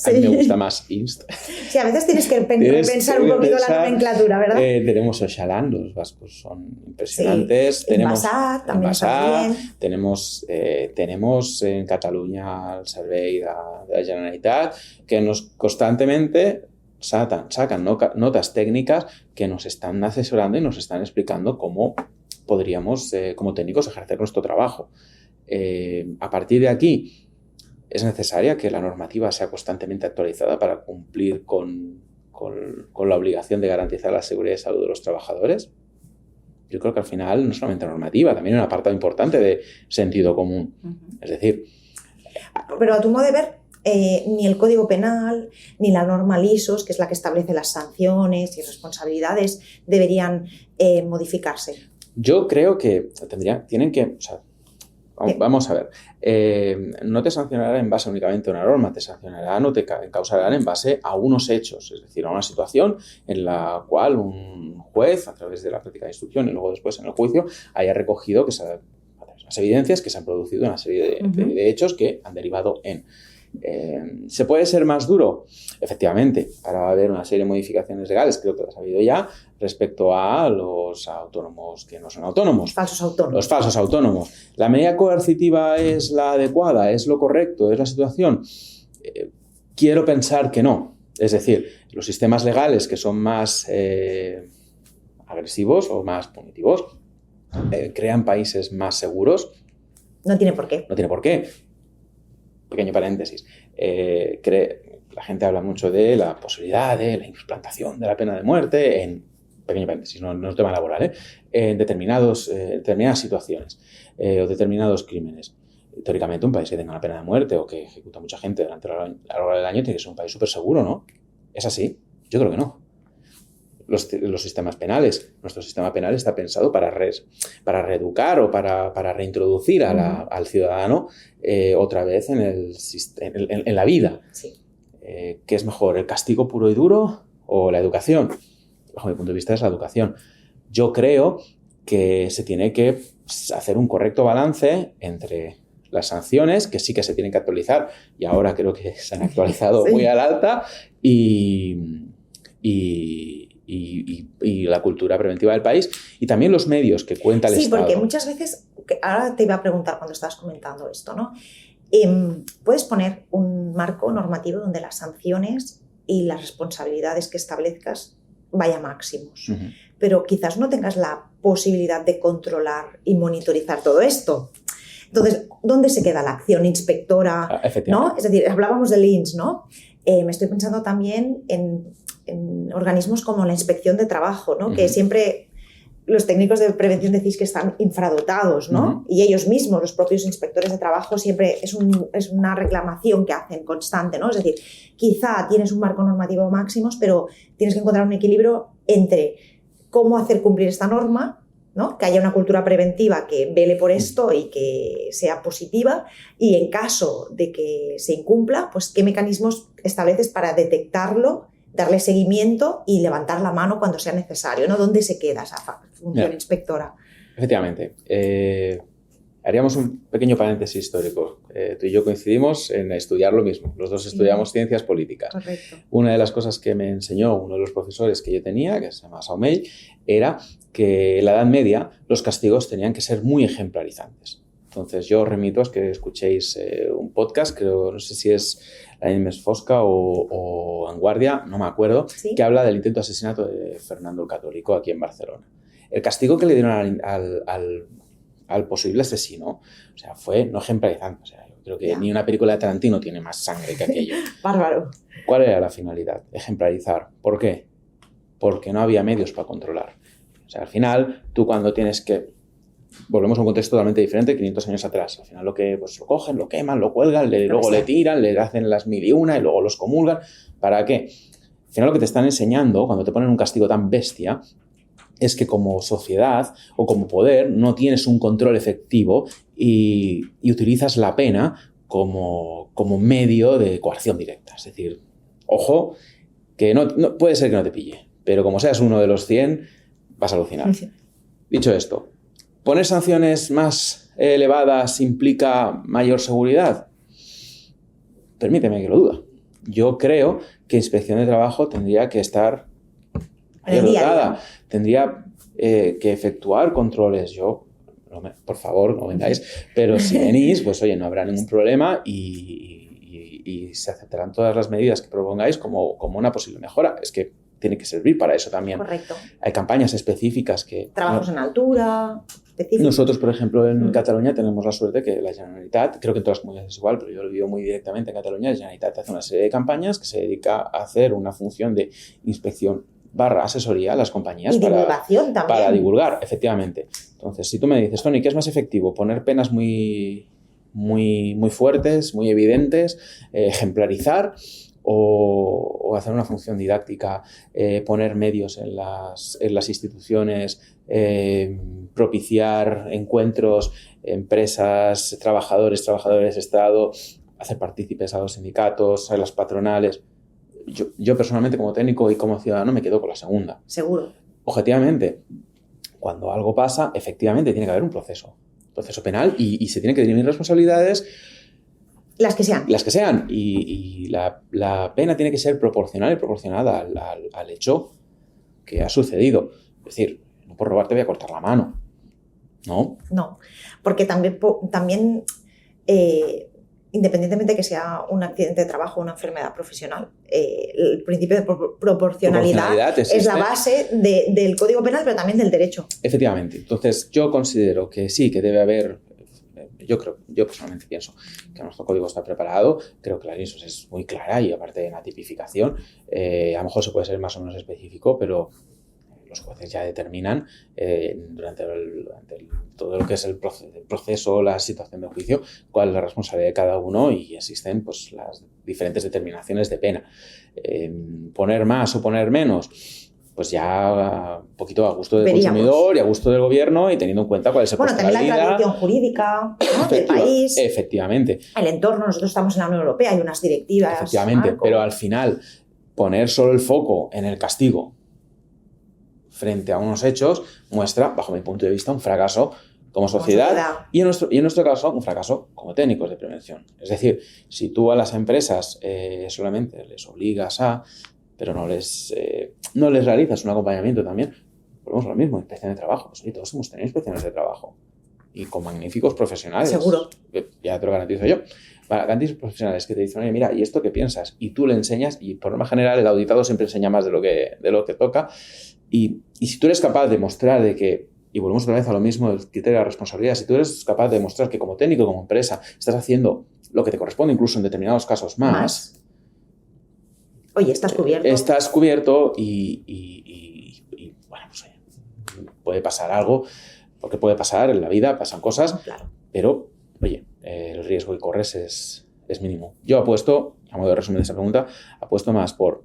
S3: A mí me gusta más INST.
S2: Sí, a veces tienes que pensar un poquito la nomenclatura, ¿verdad?
S3: Tenemos Oxalan, los vascos son impresionantes.
S2: Sí,
S3: tenemos
S2: Envasat, también está bien.
S3: Tenemos en Cataluña el Servei de la Generalitat, que nos constantemente sacan notas técnicas que nos están asesorando y nos están explicando cómo podríamos, como técnicos, ejercer nuestro trabajo. A partir de aquí, es necesaria que la normativa sea constantemente actualizada para cumplir con la obligación de garantizar la seguridad y salud de los trabajadores. Yo creo que al final no solamente normativa, también hay un apartado importante de sentido común. Es decir...
S2: Pero a tu modo de ver, ni el Código Penal, ni la norma LISOS, que es la que establece las sanciones y responsabilidades, deberían modificarse. Yo
S3: creo que tienen que... O sea, vamos a ver. No te sancionarán en base únicamente a una norma, te sancionarán o te causarán en base a unos hechos, es decir, a una situación en la cual un juez, a través de la práctica de instrucción y luego después en el juicio, haya recogido que las evidencias que se han producido una serie de hechos que han derivado en... ¿Se puede ser más duro? Efectivamente, ahora va a haber una serie de modificaciones legales, creo que las ha habido ya, respecto a los autónomos que no son autónomos.
S2: Falsos autónomos.
S3: Los falsos autónomos. ¿La medida coercitiva es la adecuada? ¿Es lo correcto? ¿Es la situación? Quiero pensar que no. Es decir, los sistemas legales que son más agresivos o más punitivos crean países más seguros.
S2: No tiene por qué.
S3: No tiene por qué. Pequeño paréntesis. La gente habla mucho de la posibilidad de la implantación de la pena de muerte en, pequeño paréntesis, no es un tema laboral, en determinadas situaciones o determinados crímenes. Teóricamente, un país que tenga una pena de muerte o que ejecuta mucha gente a lo largo del año tiene que ser un país súper seguro, ¿no? ¿Es así? Yo creo que no. Los sistemas penales. Nuestro sistema penal está pensado para reeducar o para reintroducir al ciudadano otra vez en la vida.
S2: Sí.
S3: ¿Qué es mejor, el castigo puro y duro o la educación. Bajo mi punto de vista es la educación. Yo creo que se tiene que hacer un correcto balance entre las sanciones, que sí que se tienen que actualizar, y ahora creo que se han actualizado muy al alta, y la cultura preventiva del país, y también los medios que cuenta el Estado.
S2: Sí, porque muchas veces, ahora te iba a preguntar cuando estabas comentando esto, ¿no? Puedes poner un marco normativo donde las sanciones y las responsabilidades que establezcas vaya máximos, pero quizás no tengas la posibilidad de controlar y monitorizar todo esto. Entonces, ¿dónde se queda la acción inspectora? ¿No? Es decir, hablábamos del INS, ¿no? Me estoy pensando también en organismos como la Inspección de Trabajo, ¿no? Que siempre los técnicos de prevención decís que están infradotados, ¿no? Y ellos mismos, los propios inspectores de trabajo, siempre es una reclamación que hacen constante, ¿no? Es decir, quizá tienes un marco normativo máximos, pero tienes que encontrar un equilibrio entre cómo hacer cumplir esta norma, ¿no? Que haya una cultura preventiva que vele por esto y que sea positiva, y en caso de que se incumpla, pues qué mecanismos estableces para detectarlo, darle seguimiento y levantar la mano cuando sea necesario, ¿no? ¿Dónde se queda esa función inspectora?
S3: Efectivamente. Haríamos un pequeño paréntesis histórico. Tú y yo coincidimos en estudiar lo mismo. Los dos estudiamos ciencias políticas.
S2: Correcto.
S3: Una de las cosas que me enseñó uno de los profesores que yo tenía, que se llama Saumell, era que en la Edad Media los castigos tenían que ser muy ejemplarizantes. Entonces yo os remito a que escuchéis un podcast, creo, no sé si es la Inmes Fosca o Vanguardia, no me acuerdo,
S2: ¿Sí?
S3: Que habla del intento de asesinato de Fernando el Católico aquí en Barcelona. El castigo que le dieron al posible asesino, o sea, fue no ejemplarizante. O sea, yo creo que ni una película de Tarantino tiene más sangre que aquello.
S2: Bárbaro.
S3: ¿Cuál era la finalidad? Ejemplarizar. ¿Por qué? Porque no había medios para controlar. O sea, al final, tú cuando tienes que... Volvemos a un contexto totalmente diferente 500 años atrás. Al final lo cogen, lo queman, lo cuelgan, luego le tiran, le hacen las 1001 y luego los comulgan. ¿Para qué? Al final lo que te están enseñando, cuando te ponen un castigo tan bestia, es que como sociedad o como poder no tienes un control efectivo y utilizas la pena como medio de coerción directa. Es decir, ojo, que no puede ser que no te pille, pero como seas uno de los 100, vas a alucinar. Sí. Dicho esto, ¿poner sanciones más elevadas implica mayor seguridad? Permíteme que lo duda. Yo creo que Inspección de Trabajo tendría que estar dotada, tendría que efectuar controles. Por favor, no vengáis, pero si venís, pues oye, no habrá ningún problema y se aceptarán todas las medidas que propongáis como una posible mejora. Es que tiene que servir para eso también.
S2: Correcto.
S3: Hay campañas específicas que...
S2: Trabajos en altura, específicos.
S3: Nosotros, por ejemplo, en Cataluña tenemos la suerte que la Generalitat, creo que en todas las comunidades es igual, pero yo lo vivo muy directamente en Cataluña, la Generalitat hace una serie de campañas que se dedica a hacer una función de inspección / asesoría a las compañías
S2: y divulgación también.
S3: Para divulgar, efectivamente. Entonces, si tú me dices, Tony, ¿qué es más efectivo? ¿Poner penas muy fuertes, muy evidentes, ejemplarizar o hacer una función didáctica, poner medios en las instituciones, propiciar encuentros, empresas, trabajadores, Estado, hacer partícipes a los sindicatos, a las patronales? Yo personalmente como técnico y como ciudadano me quedo con la segunda.
S2: Seguro.
S3: Objetivamente, cuando algo pasa, efectivamente tiene que haber un proceso penal y se tienen que dirimir responsabilidades.
S2: Las que sean.
S3: Las que sean. Y la pena tiene que ser proporcional y proporcionada al hecho que ha sucedido. Es decir, no por robar te voy a cortar la mano. ¿No?
S2: No, porque también independientemente de que sea un accidente de trabajo o una enfermedad profesional, el principio de proporcionalidad es la base del Código Penal, pero también del derecho.
S3: Efectivamente. Entonces, yo considero que sí, que debe haber... Yo personalmente pienso que nuestro código está preparado, creo que la ISO es muy clara y aparte de la tipificación, a lo mejor se puede ser más o menos específico, pero los jueces ya determinan durante todo lo que es el proceso, la situación de juicio, cuál es la responsabilidad de cada uno y existen pues las diferentes determinaciones de pena. Poner más o poner menos, pues ya un poquito a gusto del consumidor y a gusto del gobierno y teniendo en cuenta cuál es el coste de la vida.
S2: También la tradición jurídica, ¿no? Del país.
S3: Efectivamente.
S2: El entorno, nosotros estamos en la Unión Europea, hay unas directivas.
S3: Efectivamente, pero al final poner solo el foco en el castigo frente a unos hechos muestra, bajo mi punto de vista, un fracaso como sociedad. Y en nuestro caso, un fracaso como técnicos de prevención. Es decir, si tú a las empresas solamente les obligas pero no les realizas un acompañamiento también, volvemos a lo mismo, inspección de trabajo. Pues, todos hemos tenido inspecciones de trabajo y con magníficos profesionales.
S2: Seguro.
S3: Ya te lo garantizo yo. Garantías profesionales que te dicen, oye, mira, ¿y esto qué piensas? Y tú le enseñas, y por norma general el auditado siempre enseña más de lo que toca. Y si tú eres capaz de mostrar de que, y volvemos otra vez a lo mismo, el criterio de la responsabilidad, si tú eres capaz de demostrar que como técnico, como empresa, estás haciendo lo que te corresponde, incluso en determinados casos más.
S2: Oye, estás cubierto.
S3: Estás cubierto y bueno, pues oye, puede pasar algo, porque puede pasar en la vida, pasan cosas,
S2: claro.
S3: Pero, oye, el riesgo que corres es mínimo. Yo apuesto, a modo de resumen de esa pregunta, apuesto más por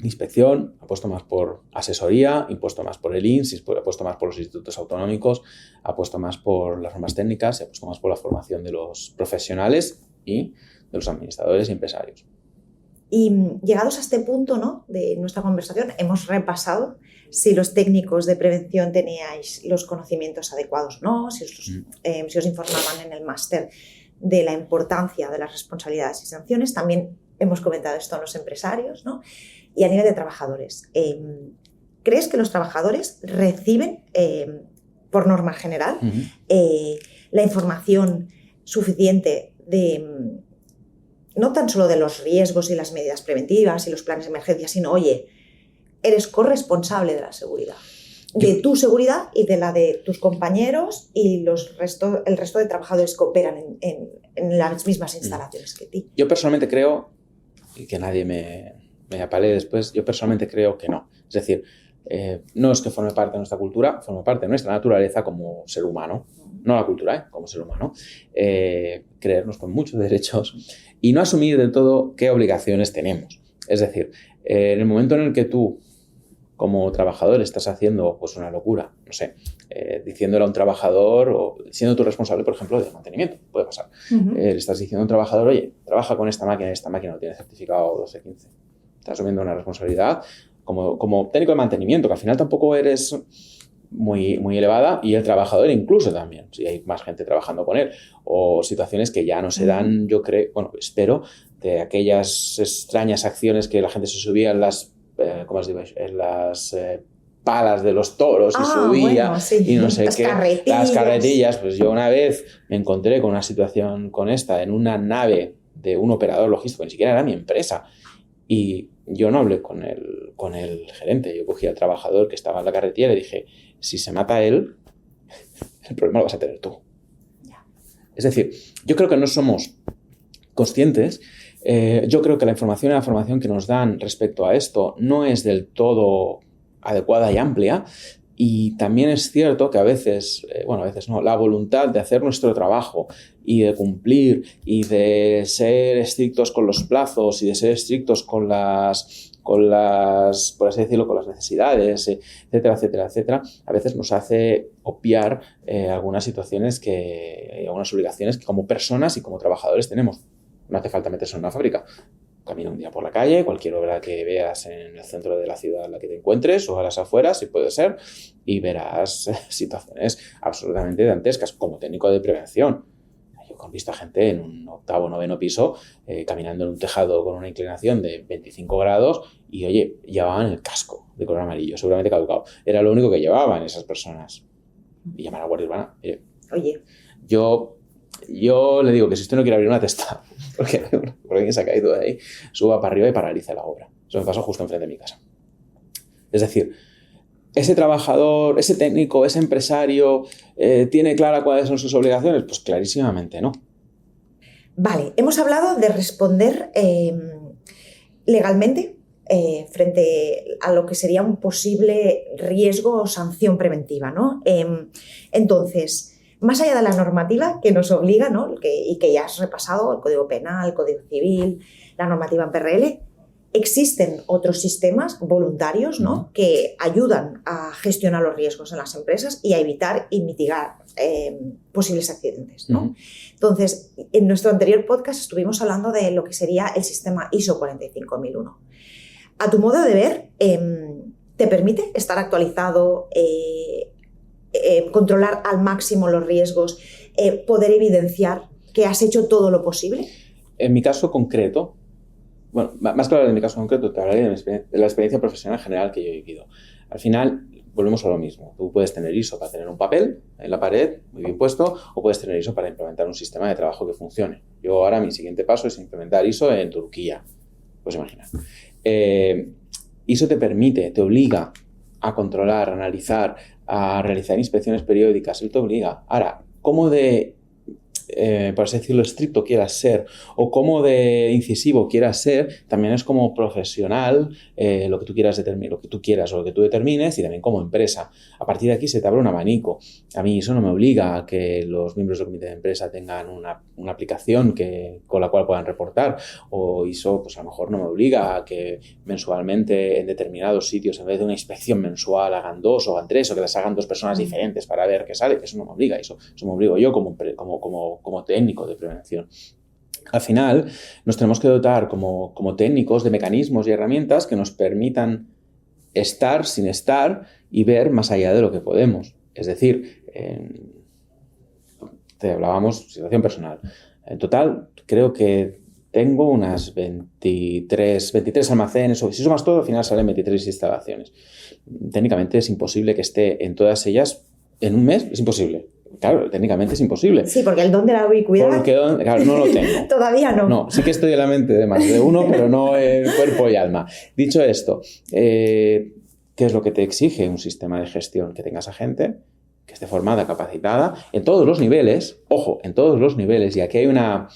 S3: inspección, apuesto más por asesoría, apuesto más por el INS, apuesto más por los institutos autonómicos, apuesto más por las normas técnicas y apuesto más por la formación de los profesionales y de los administradores y empresarios.
S2: Y llegados a este punto, ¿no?, de nuestra conversación, hemos repasado si los técnicos de prevención teníais los conocimientos adecuados o no, si os informaban en el máster de la importancia de las responsabilidades y sanciones. También hemos comentado esto a los empresarios, ¿no? Y a nivel de trabajadores. ¿Crees que los trabajadores reciben, por norma general, la información suficiente de, no tan solo de los riesgos y las medidas preventivas y los planes de emergencia, sino, oye, eres corresponsable de la seguridad, de tu seguridad y de la de tus compañeros y el resto de trabajadores que operan en las mismas instalaciones que ti?
S3: Yo personalmente creo, y que nadie me apalee después, yo personalmente creo que no. Es decir, no es que forme parte de nuestra cultura, forma parte de nuestra naturaleza como ser humano, no la cultura, como ser humano, creernos con muchos derechos y no asumir del todo qué obligaciones tenemos. Es decir, en el momento en el que tú, como trabajador, estás haciendo pues una locura, no sé, diciéndole a un trabajador o siendo tú responsable, por ejemplo, del mantenimiento, puede pasar. Le estás diciendo a un trabajador, oye, trabaja con esta máquina no tiene certificado 1215. Estás asumiendo una responsabilidad como técnico de mantenimiento, que al final tampoco eres muy, muy elevada, y el trabajador incluso también, si hay más gente trabajando con él, o situaciones que ya no se dan, yo creo, bueno, espero, de aquellas extrañas acciones que la gente se subía en las ¿cómo os digo? En las palas de los toros y subía, bueno, sí, y no sé qué. Las carretillas. Pues yo una vez me encontré con una situación con esta en una nave de un operador logístico, ni siquiera era mi empresa, y yo no hablé con el gerente. Yo cogí al trabajador que estaba en la carretilla y le dije, si se mata él, el problema lo vas a tener tú. Es decir, yo creo que no somos conscientes. Yo creo que la información y la formación que nos dan respecto a esto no es del todo adecuada y amplia, y también es cierto que a veces no, la voluntad de hacer nuestro trabajo y de cumplir y de ser estrictos con los plazos y de ser estrictos con las, por así decirlo, con las necesidades, etcétera, etcétera, etcétera, a veces nos hace obviar algunas situaciones algunas obligaciones que como personas y como trabajadores tenemos. No hace falta meterse en una fábrica. Camina un día por la calle, cualquier obra que veas en el centro de la ciudad en la que te encuentres o a las afueras, si puede ser, y verás situaciones absolutamente dantescas como técnico de prevención. Yo he visto a gente en un 8º o 9º piso caminando en un tejado con una inclinación de 25 grados y, oye, llevaban el casco de color amarillo, seguramente caducado. Era lo único que llevaban esas personas. Y llamar a la Guardia Urbana.
S2: Oye.
S3: Yo le digo que si usted no quiere abrir una testa, porque alguien se ha caído de ahí, suba para arriba y paralice la obra. Eso me pasó justo enfrente de mi casa. Es decir, ese trabajador, ese técnico, ese empresario, ¿tiene clara cuáles son sus obligaciones? Pues clarísimamente no.
S2: Vale, hemos hablado de responder legalmente frente a lo que sería un posible riesgo o sanción preventiva, ¿no? Entonces, más allá de la normativa que nos obliga, ¿no?, y que ya has repasado, el Código Penal, el Código Civil, la normativa en PRL, existen otros sistemas voluntarios, ¿no?, que ayudan a gestionar los riesgos en las empresas y a evitar y mitigar posibles accidentes, ¿no? Entonces, en nuestro anterior podcast estuvimos hablando de lo que sería el sistema ISO 45001. a tu modo de ver, ¿te permite estar actualizado, controlar al máximo los riesgos, poder evidenciar que has hecho todo lo posible?
S3: En mi caso concreto, bueno, más que hablar de mi caso concreto, te hablaré de la experiencia profesional general que yo he vivido. Al final, volvemos a lo mismo. Tú puedes tener ISO para tener un papel en la pared, muy bien puesto, o puedes tener ISO para implementar un sistema de trabajo que funcione. Yo ahora mi siguiente paso es implementar ISO en Turquía. Pues imagina. ISO te permite, te obliga a controlar, a analizar, a realizar inspecciones periódicas. Él te obliga. Ahora, ¿cómo de, por así decirlo, estricto quieras ser o cómo de incisivo quieras ser? También es como profesional lo que tú quieras determinar, lo que tú quieras o lo que tú determines, y también como empresa. A partir de aquí se te abre un abanico. A mí eso no me obliga a que los miembros del comité de empresa tengan una aplicación con la cual puedan reportar, o ISO pues a lo mejor no me obliga a que mensualmente en determinados sitios, en vez de una inspección mensual, hagan 2 o hagan 3 o que las hagan 2 personas diferentes para ver qué sale. Eso no me obliga, eso me obligo yo como técnico de prevención. Al final nos tenemos que dotar como técnicos de mecanismos y herramientas que nos permitan estar sin estar y ver más allá de lo que podemos. Es decir, te hablábamos situación personal. En total, creo que tengo unas 23 almacenes, o si sumas todo, al final salen 23 instalaciones. Técnicamente es imposible que esté en todas ellas en un mes, es imposible. Claro, técnicamente es imposible.
S2: Sí, porque el don de la ubicuidad...
S3: Porque, claro, no lo tengo.
S2: Todavía no.
S3: No, sí que estoy en la mente de más de uno, pero no en cuerpo y alma. Dicho esto, ¿qué es lo que te exige un sistema de gestión? Que tengas a gente que esté formada, capacitada, en todos los niveles, ojo, en todos los niveles, y aquí hay una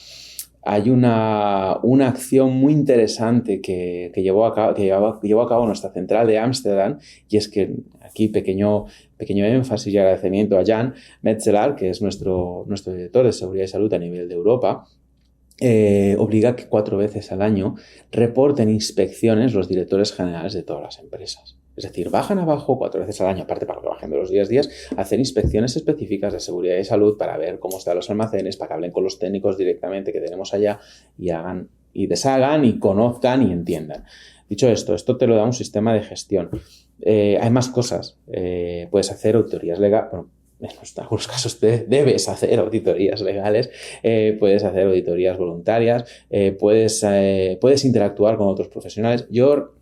S3: acción muy interesante que llevó a cabo nuestra central de Ámsterdam, y es que aquí pequeño énfasis y agradecimiento a Jan Metzeler, que es nuestro director de seguridad y salud a nivel de Europa. Obliga que 4 veces al año reporten inspecciones los directores generales de todas las empresas. Es decir, bajan abajo 4 veces al año, aparte para que bajen de los días, a hacer inspecciones específicas de seguridad y salud para ver cómo están los almacenes, para que hablen con los técnicos directamente que tenemos allá y hagan y deshagan y conozcan y entiendan. Dicho esto te lo da un sistema de gestión. Hay más cosas. Puedes hacer auditorías legales. Bueno, en algunos casos debes hacer auditorías legales, puedes hacer auditorías voluntarias, puedes interactuar con otros profesionales. Yo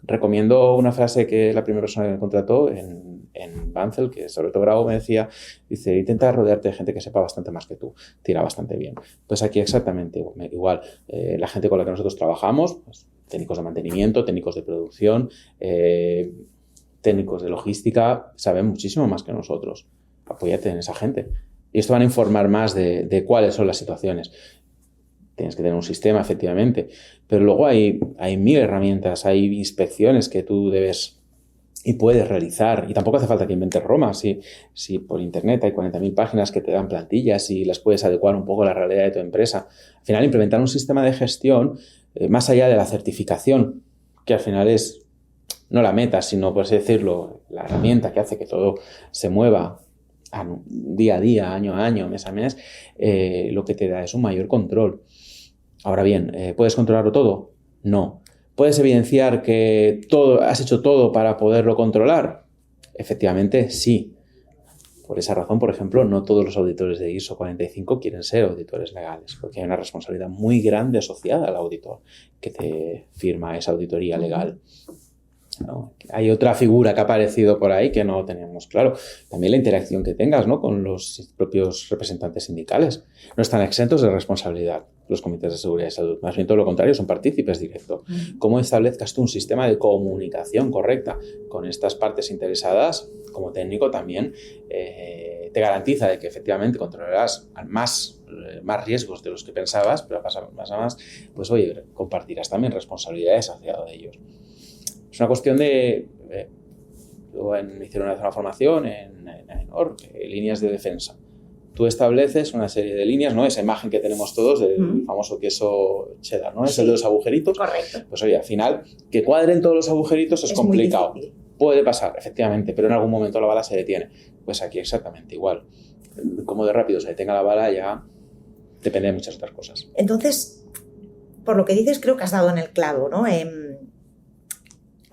S3: recomiendo una frase que la primera persona que me contrató en Banzel, que es Alberto Bravo, me decía, dice, intenta rodearte de gente que sepa bastante más que tú, tira bastante bien. Pues aquí exactamente igual, la gente con la que nosotros trabajamos, pues, técnicos de mantenimiento, técnicos de producción, técnicos de logística, saben muchísimo más que nosotros. Apóyate en esa gente. Y esto van a informar más de cuáles son las situaciones. Tienes que tener un sistema, efectivamente, pero luego hay 1000 herramientas, hay inspecciones que tú debes y puedes realizar, y tampoco hace falta que inventes Roma. Si por internet hay 40.000 páginas que te dan plantillas y las puedes adecuar un poco a la realidad de tu empresa. Al final, implementar un sistema de gestión, más allá de la certificación, que al final es no la meta, sino, por así decirlo, la herramienta que hace que todo se mueva día a día, año a año, mes a mes, lo que te da es un mayor control. Ahora bien, ¿puedes controlarlo todo? No. ¿Puedes evidenciar que has hecho todo para poderlo controlar? Efectivamente, sí. Por esa razón, por ejemplo, no todos los auditores de ISO 45 quieren ser auditores legales, porque hay una responsabilidad muy grande asociada al auditor que te firma esa auditoría legal. ¿No? Hay otra figura que ha aparecido por ahí que no tenemos claro. También la interacción que tengas, ¿no?, con los propios representantes sindicales. No están exentos de responsabilidad los comités de seguridad y salud. Más bien todo lo contrario, son partícipes directos. ¿Cómo establezcas tú un sistema de comunicación correcta con estas partes interesadas? Como técnico también te garantiza de que efectivamente controlarás más riesgos de los que pensabas, pero más a más, pues oye, compartirás también responsabilidades hacia ellos. Es una cuestión de... me hicieron una formación en AENOR, líneas de defensa. Tú estableces una serie de líneas, ¿no? Esa imagen que tenemos todos del famoso queso cheddar, ¿no? Es el de los agujeritos.
S2: Correcto.
S3: Pues oye, al final, que cuadren todos los agujeritos es complicado. Puede pasar, efectivamente, pero en algún momento la bala se detiene. Pues aquí exactamente igual. Como de rápido se detenga la bala ya depende de muchas otras cosas.
S2: Entonces, por lo que dices, creo que has dado en el clavo, ¿no?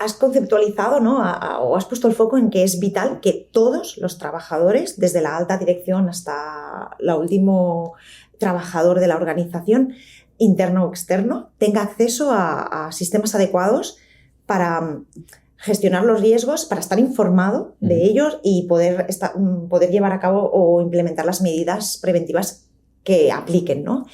S2: has conceptualizado, ¿no? O has puesto el foco en que es vital que todos los trabajadores, desde la alta dirección hasta el último trabajador de la organización, interno o externo, tenga acceso a sistemas adecuados para gestionar los riesgos, para estar informado de ellos y poder llevar a cabo o implementar las medidas preventivas que apliquen, ¿no?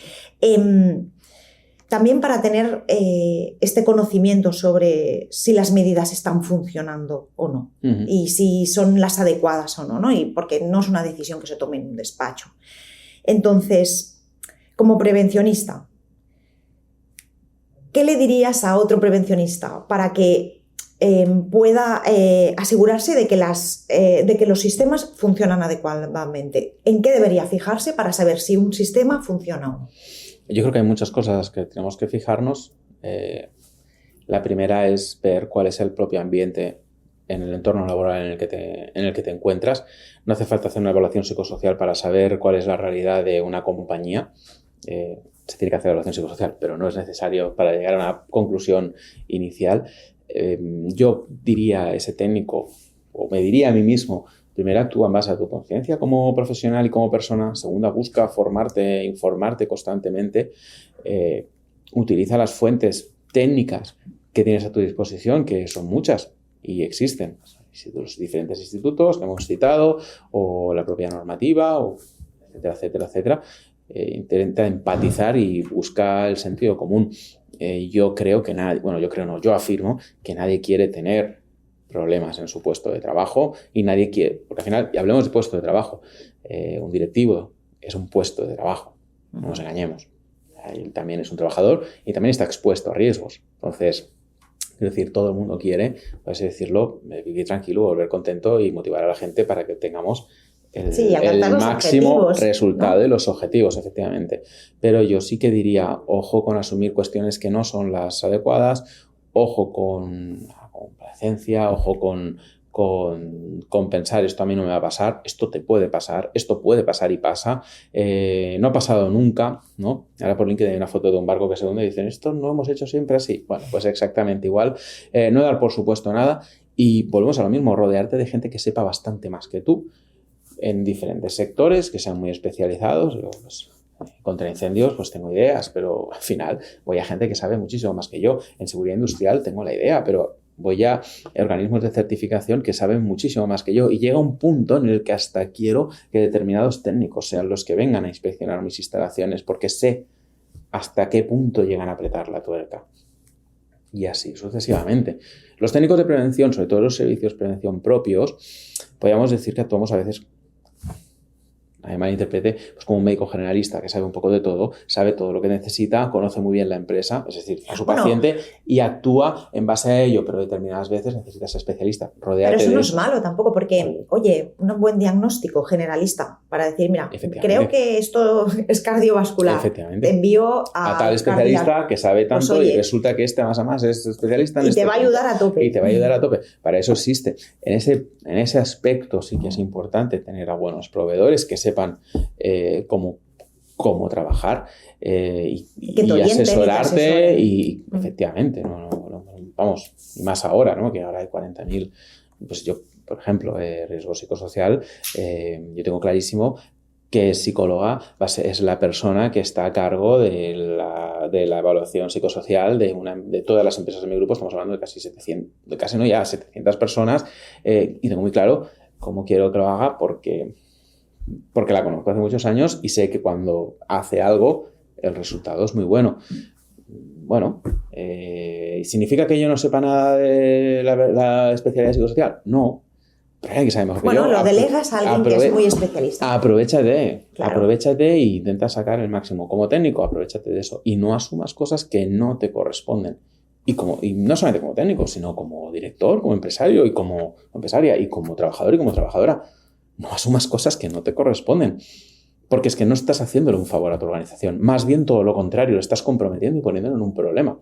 S2: También para tener este conocimiento sobre si las medidas están funcionando o no, y si son las adecuadas o no, ¿no? Y porque no es una decisión que se tome en un despacho. Entonces, como prevencionista, ¿qué le dirías a otro prevencionista para que pueda asegurarse de que los sistemas funcionan adecuadamente? ¿En qué debería fijarse para saber si un sistema funciona o no?
S3: Yo creo que hay muchas cosas que tenemos que fijarnos. La primera es ver cuál es el propio ambiente en el entorno laboral en el que te encuentras. No hace falta hacer una evaluación psicosocial para saber cuál es la realidad de una compañía. Se tiene que hacer evaluación psicosocial, pero no es necesario para llegar a una conclusión inicial. Yo diría a ese técnico, o me diría a mí mismo, primero, actúa en base a tu conciencia como profesional y como persona. Segunda, busca formarte, informarte constantemente. Utiliza las fuentes técnicas que tienes a tu disposición, que son muchas y existen. Los diferentes institutos que hemos citado, o la propia normativa, o etcétera, etcétera, etcétera. Intenta empatizar y busca el sentido común. Yo afirmo que nadie quiere tener problemas en su puesto de trabajo y nadie quiere, porque al final, y hablemos de puesto de trabajo, un directivo es un puesto de trabajo, no nos engañemos. Él también es un trabajador y también está expuesto a riesgos. Entonces, es decir, todo el mundo quiere, por así decirlo, vivir tranquilo, volver contento y motivar a la gente para que tengamos el máximo resultado, ¿no? De los objetivos, efectivamente. Pero yo sí que diría, ojo con asumir cuestiones que no son las adecuadas, ojo con la complacencia, ojo con pensar esto a mí no me va a pasar, esto te puede pasar, esto puede pasar y pasa, no ha pasado nunca, ¿no? Ahora por LinkedIn hay una foto de un barco que se hunde y dicen, esto no hemos hecho siempre así. Bueno, pues exactamente igual, no dar por supuesto nada y volvemos a lo mismo, rodearte de gente que sepa bastante más que tú en diferentes sectores, que sean muy especializados. Yo, pues, contra incendios pues tengo ideas, pero al final voy a gente que sabe muchísimo más que yo. En seguridad industrial tengo la idea, pero voy a organismos de certificación que saben muchísimo más que yo y llega un punto en el que hasta quiero que determinados técnicos sean los que vengan a inspeccionar mis instalaciones porque sé hasta qué punto llegan a apretar la tuerca. Y así sucesivamente. Los técnicos de prevención, sobre todo los servicios de prevención propios, podríamos decir que actuamos a veces, nadie malinterprete, pues como un médico generalista que sabe un poco de todo, sabe todo lo que necesita, conoce muy bien la empresa, es decir, a su paciente, y actúa en base a ello, pero determinadas veces necesitas ser especialista. Rodéate
S2: pero eso
S3: de
S2: no
S3: eso.
S2: Es malo tampoco, porque, oye, un buen diagnóstico generalista para decir, mira, creo que esto es cardiovascular. Te envío a
S3: tal especialista que sabe tanto, pues, oye, y resulta que más a más es especialista en
S2: y te va a ayudar a tope.
S3: Y te va a ayudar a tope. Para eso existe. En ese aspecto sí que es importante tener a buenos proveedores que sepan cómo trabajar y asesorarte y efectivamente, vamos, y más ahora, ¿no? Que ahora hay 40.000, pues yo, por ejemplo, riesgo psicosocial, yo tengo clarísimo que psicóloga es la persona que está a cargo de la evaluación psicosocial de todas las empresas de mi grupo. Estamos hablando de casi 700 personas y tengo muy claro cómo quiero que lo haga porque la conozco hace muchos años y sé que cuando hace algo el resultado es muy bueno. Bueno, ¿significa que yo no sepa nada de la especialidad psicosocial? No, pero hay que saber mejor que yo.
S2: Bueno, lo delegas a alguien que es muy especialista.
S3: Aprovechate e intenta sacar el máximo. Como técnico, aprovechate de eso y no asumas cosas que no te corresponden. Y no solamente como técnico, sino como director, como empresario y como empresaria y como trabajador y como trabajadora. No asumas cosas que no te corresponden, porque es que no estás haciéndole un favor a tu organización. Más bien todo lo contrario, lo estás comprometiendo y poniéndolo en un problema.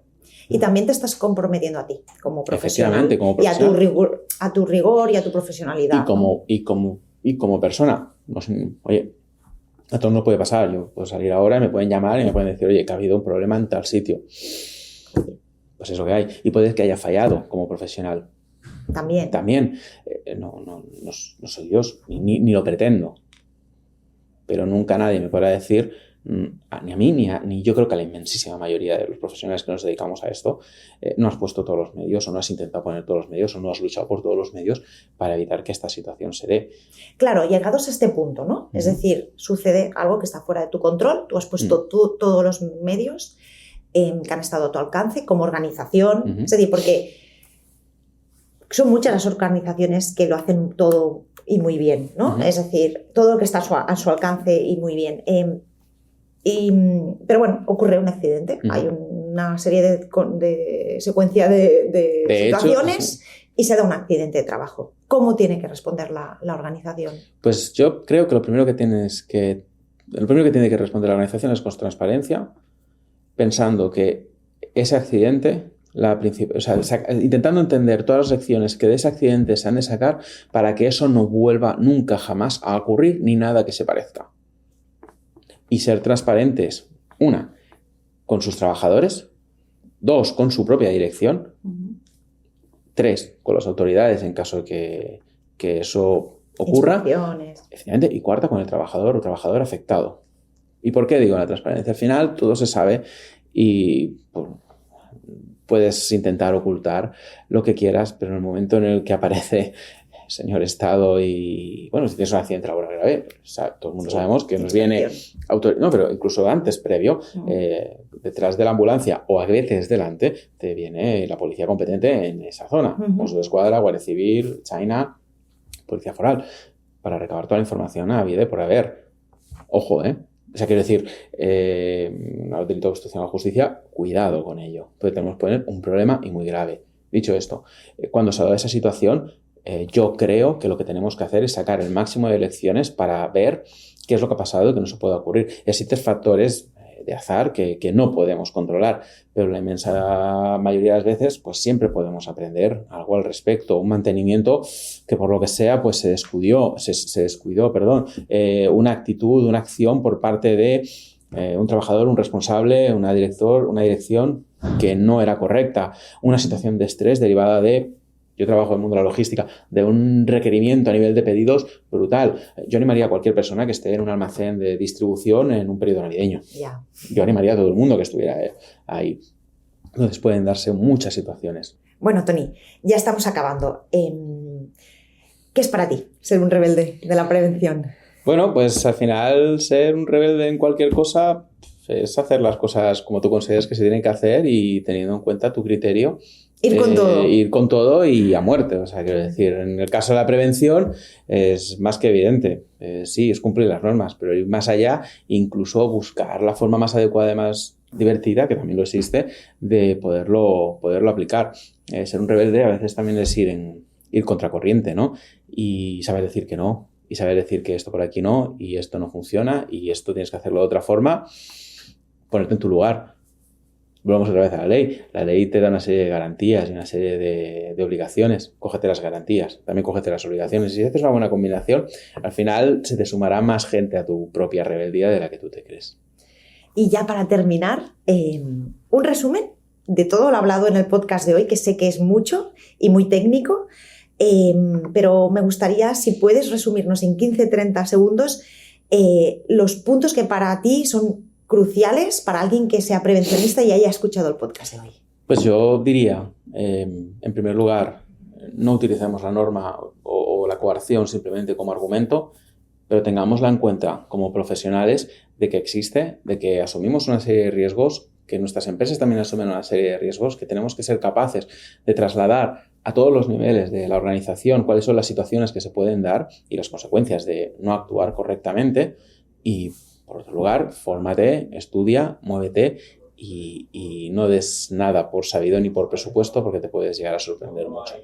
S2: Y también te estás comprometiendo a ti como profesional.
S3: Efectivamente, como profesional.
S2: Y a tu rigor y a tu profesionalidad.
S3: Y como persona. No sé, oye, a todos no puede pasar. Yo puedo salir ahora y me pueden llamar y me pueden decir, oye, que ha habido un problema en tal sitio. pues es lo que hay. Y puede que haya fallado como profesional. También. No soy Dios, ni lo pretendo. Pero nunca nadie me podrá decir, ni a mí, ni yo creo que a la inmensísima mayoría de los profesionales que nos dedicamos a esto, no has puesto todos los medios, o no has intentado poner todos los medios, o no has luchado por todos los medios para evitar que esta situación se dé.
S2: Claro, llegados a este punto, ¿no? Es decir, sucede algo que está fuera de tu control, tú has puesto todos los medios que han estado a tu alcance como organización, es decir, porque son muchas las organizaciones que lo hacen todo y muy bien, ¿no? Es decir, todo lo que está a su alcance y muy bien. Pero bueno, ocurre un accidente, hay una serie de secuencia de situaciones y se da un accidente de trabajo. ¿Cómo tiene que responder la organización?
S3: Pues yo creo que lo primero que tiene que responder la organización es con transparencia, pensando que ese accidente, intentando entender todas las lecciones que de ese accidente se han de sacar para que eso no vuelva nunca jamás a ocurrir ni nada que se parezca. Y ser transparentes, 1, con sus trabajadores, 2, con su propia dirección, 3, con las autoridades en caso de que eso ocurra, y 4, con el trabajador o trabajadora afectado. ¿Y por qué digo la transparencia? Al final todo se sabe y puedes intentar ocultar lo que quieras, pero en el momento en el que aparece señor Estado y, bueno, si tienes un accidente laboral grave, todo el mundo sabemos que nos viene pero incluso antes, previo, detrás de la ambulancia o a veces delante, te viene la policía competente en esa zona. Mossos d'Esquadra, Guardia Civil, China, Policía Foral, para recabar toda la información habida y por haber. Ojo, O sea, quiero decir, un delito de obstrucción a la justicia, cuidado con ello, porque tenemos que poner un problema y muy grave. Dicho esto, cuando se da esa situación, yo creo que lo que tenemos que hacer es sacar el máximo de lecciones para ver qué es lo que ha pasado y que no se puede ocurrir. Existen factores de azar que no podemos controlar, pero la inmensa mayoría de las veces pues siempre podemos aprender algo al respecto. Un mantenimiento que por lo que sea pues se descuidó, una actitud, una acción por parte de un trabajador, un responsable, una dirección que no era correcta, una situación de estrés derivada de, yo trabajo en el mundo de la logística, de un requerimiento a nivel de pedidos brutal. Yo animaría a cualquier persona que esté en un almacén de distribución en un periodo navideño. Yo animaría a todo el mundo que estuviera ahí. Entonces pueden darse muchas situaciones.
S2: Bueno, Toni, ya estamos acabando. ¿Qué es para ti ser un rebelde de la prevención?
S3: Bueno, pues al final ser un rebelde en cualquier cosa es hacer las cosas como tú consideras que se tienen que hacer y teniendo en cuenta tu criterio.
S2: Ir con todo.
S3: Ir con todo y a muerte. O sea, quiero decir, en el caso de la prevención es más que evidente. Sí, es cumplir las normas, pero ir más allá, incluso buscar la forma más adecuada y más divertida, que también lo existe, de poderlo aplicar. Ser un rebelde a veces también es ir contracorriente, ¿no? Y saber decir que no, y saber decir que esto por aquí no, y esto no funciona, y esto tienes que hacerlo de otra forma, ponerte en tu lugar. Volvamos otra vez a la ley. La ley te da una serie de garantías y una serie de obligaciones. Cógete las garantías, también cógete las obligaciones. Y si haces una buena combinación, al final se te sumará más gente a tu propia rebeldía de la que tú te crees.
S2: Y ya para terminar, un resumen de todo lo hablado en el podcast de hoy, que sé que es mucho y muy técnico, pero me gustaría, si puedes resumirnos en 15-30 segundos, los puntos que para ti son cruciales para alguien que sea prevencionista y haya escuchado el podcast de hoy.
S3: Pues yo diría, en primer lugar, no utilicemos la norma o la coerción simplemente como argumento, pero tengámosla en cuenta como profesionales de que existe, de que asumimos una serie de riesgos, que nuestras empresas también asumen una serie de riesgos, que tenemos que ser capaces de trasladar a todos los niveles de la organización cuáles son las situaciones que se pueden dar y las consecuencias de no actuar correctamente. Y por otro lugar, fórmate, estudia, muévete y no des nada por sabido ni por presupuesto porque te puedes llegar a sorprender mucho.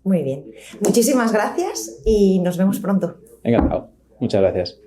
S2: Muy bien. Muchísimas gracias y nos vemos pronto.
S3: Encantado. Muchas gracias.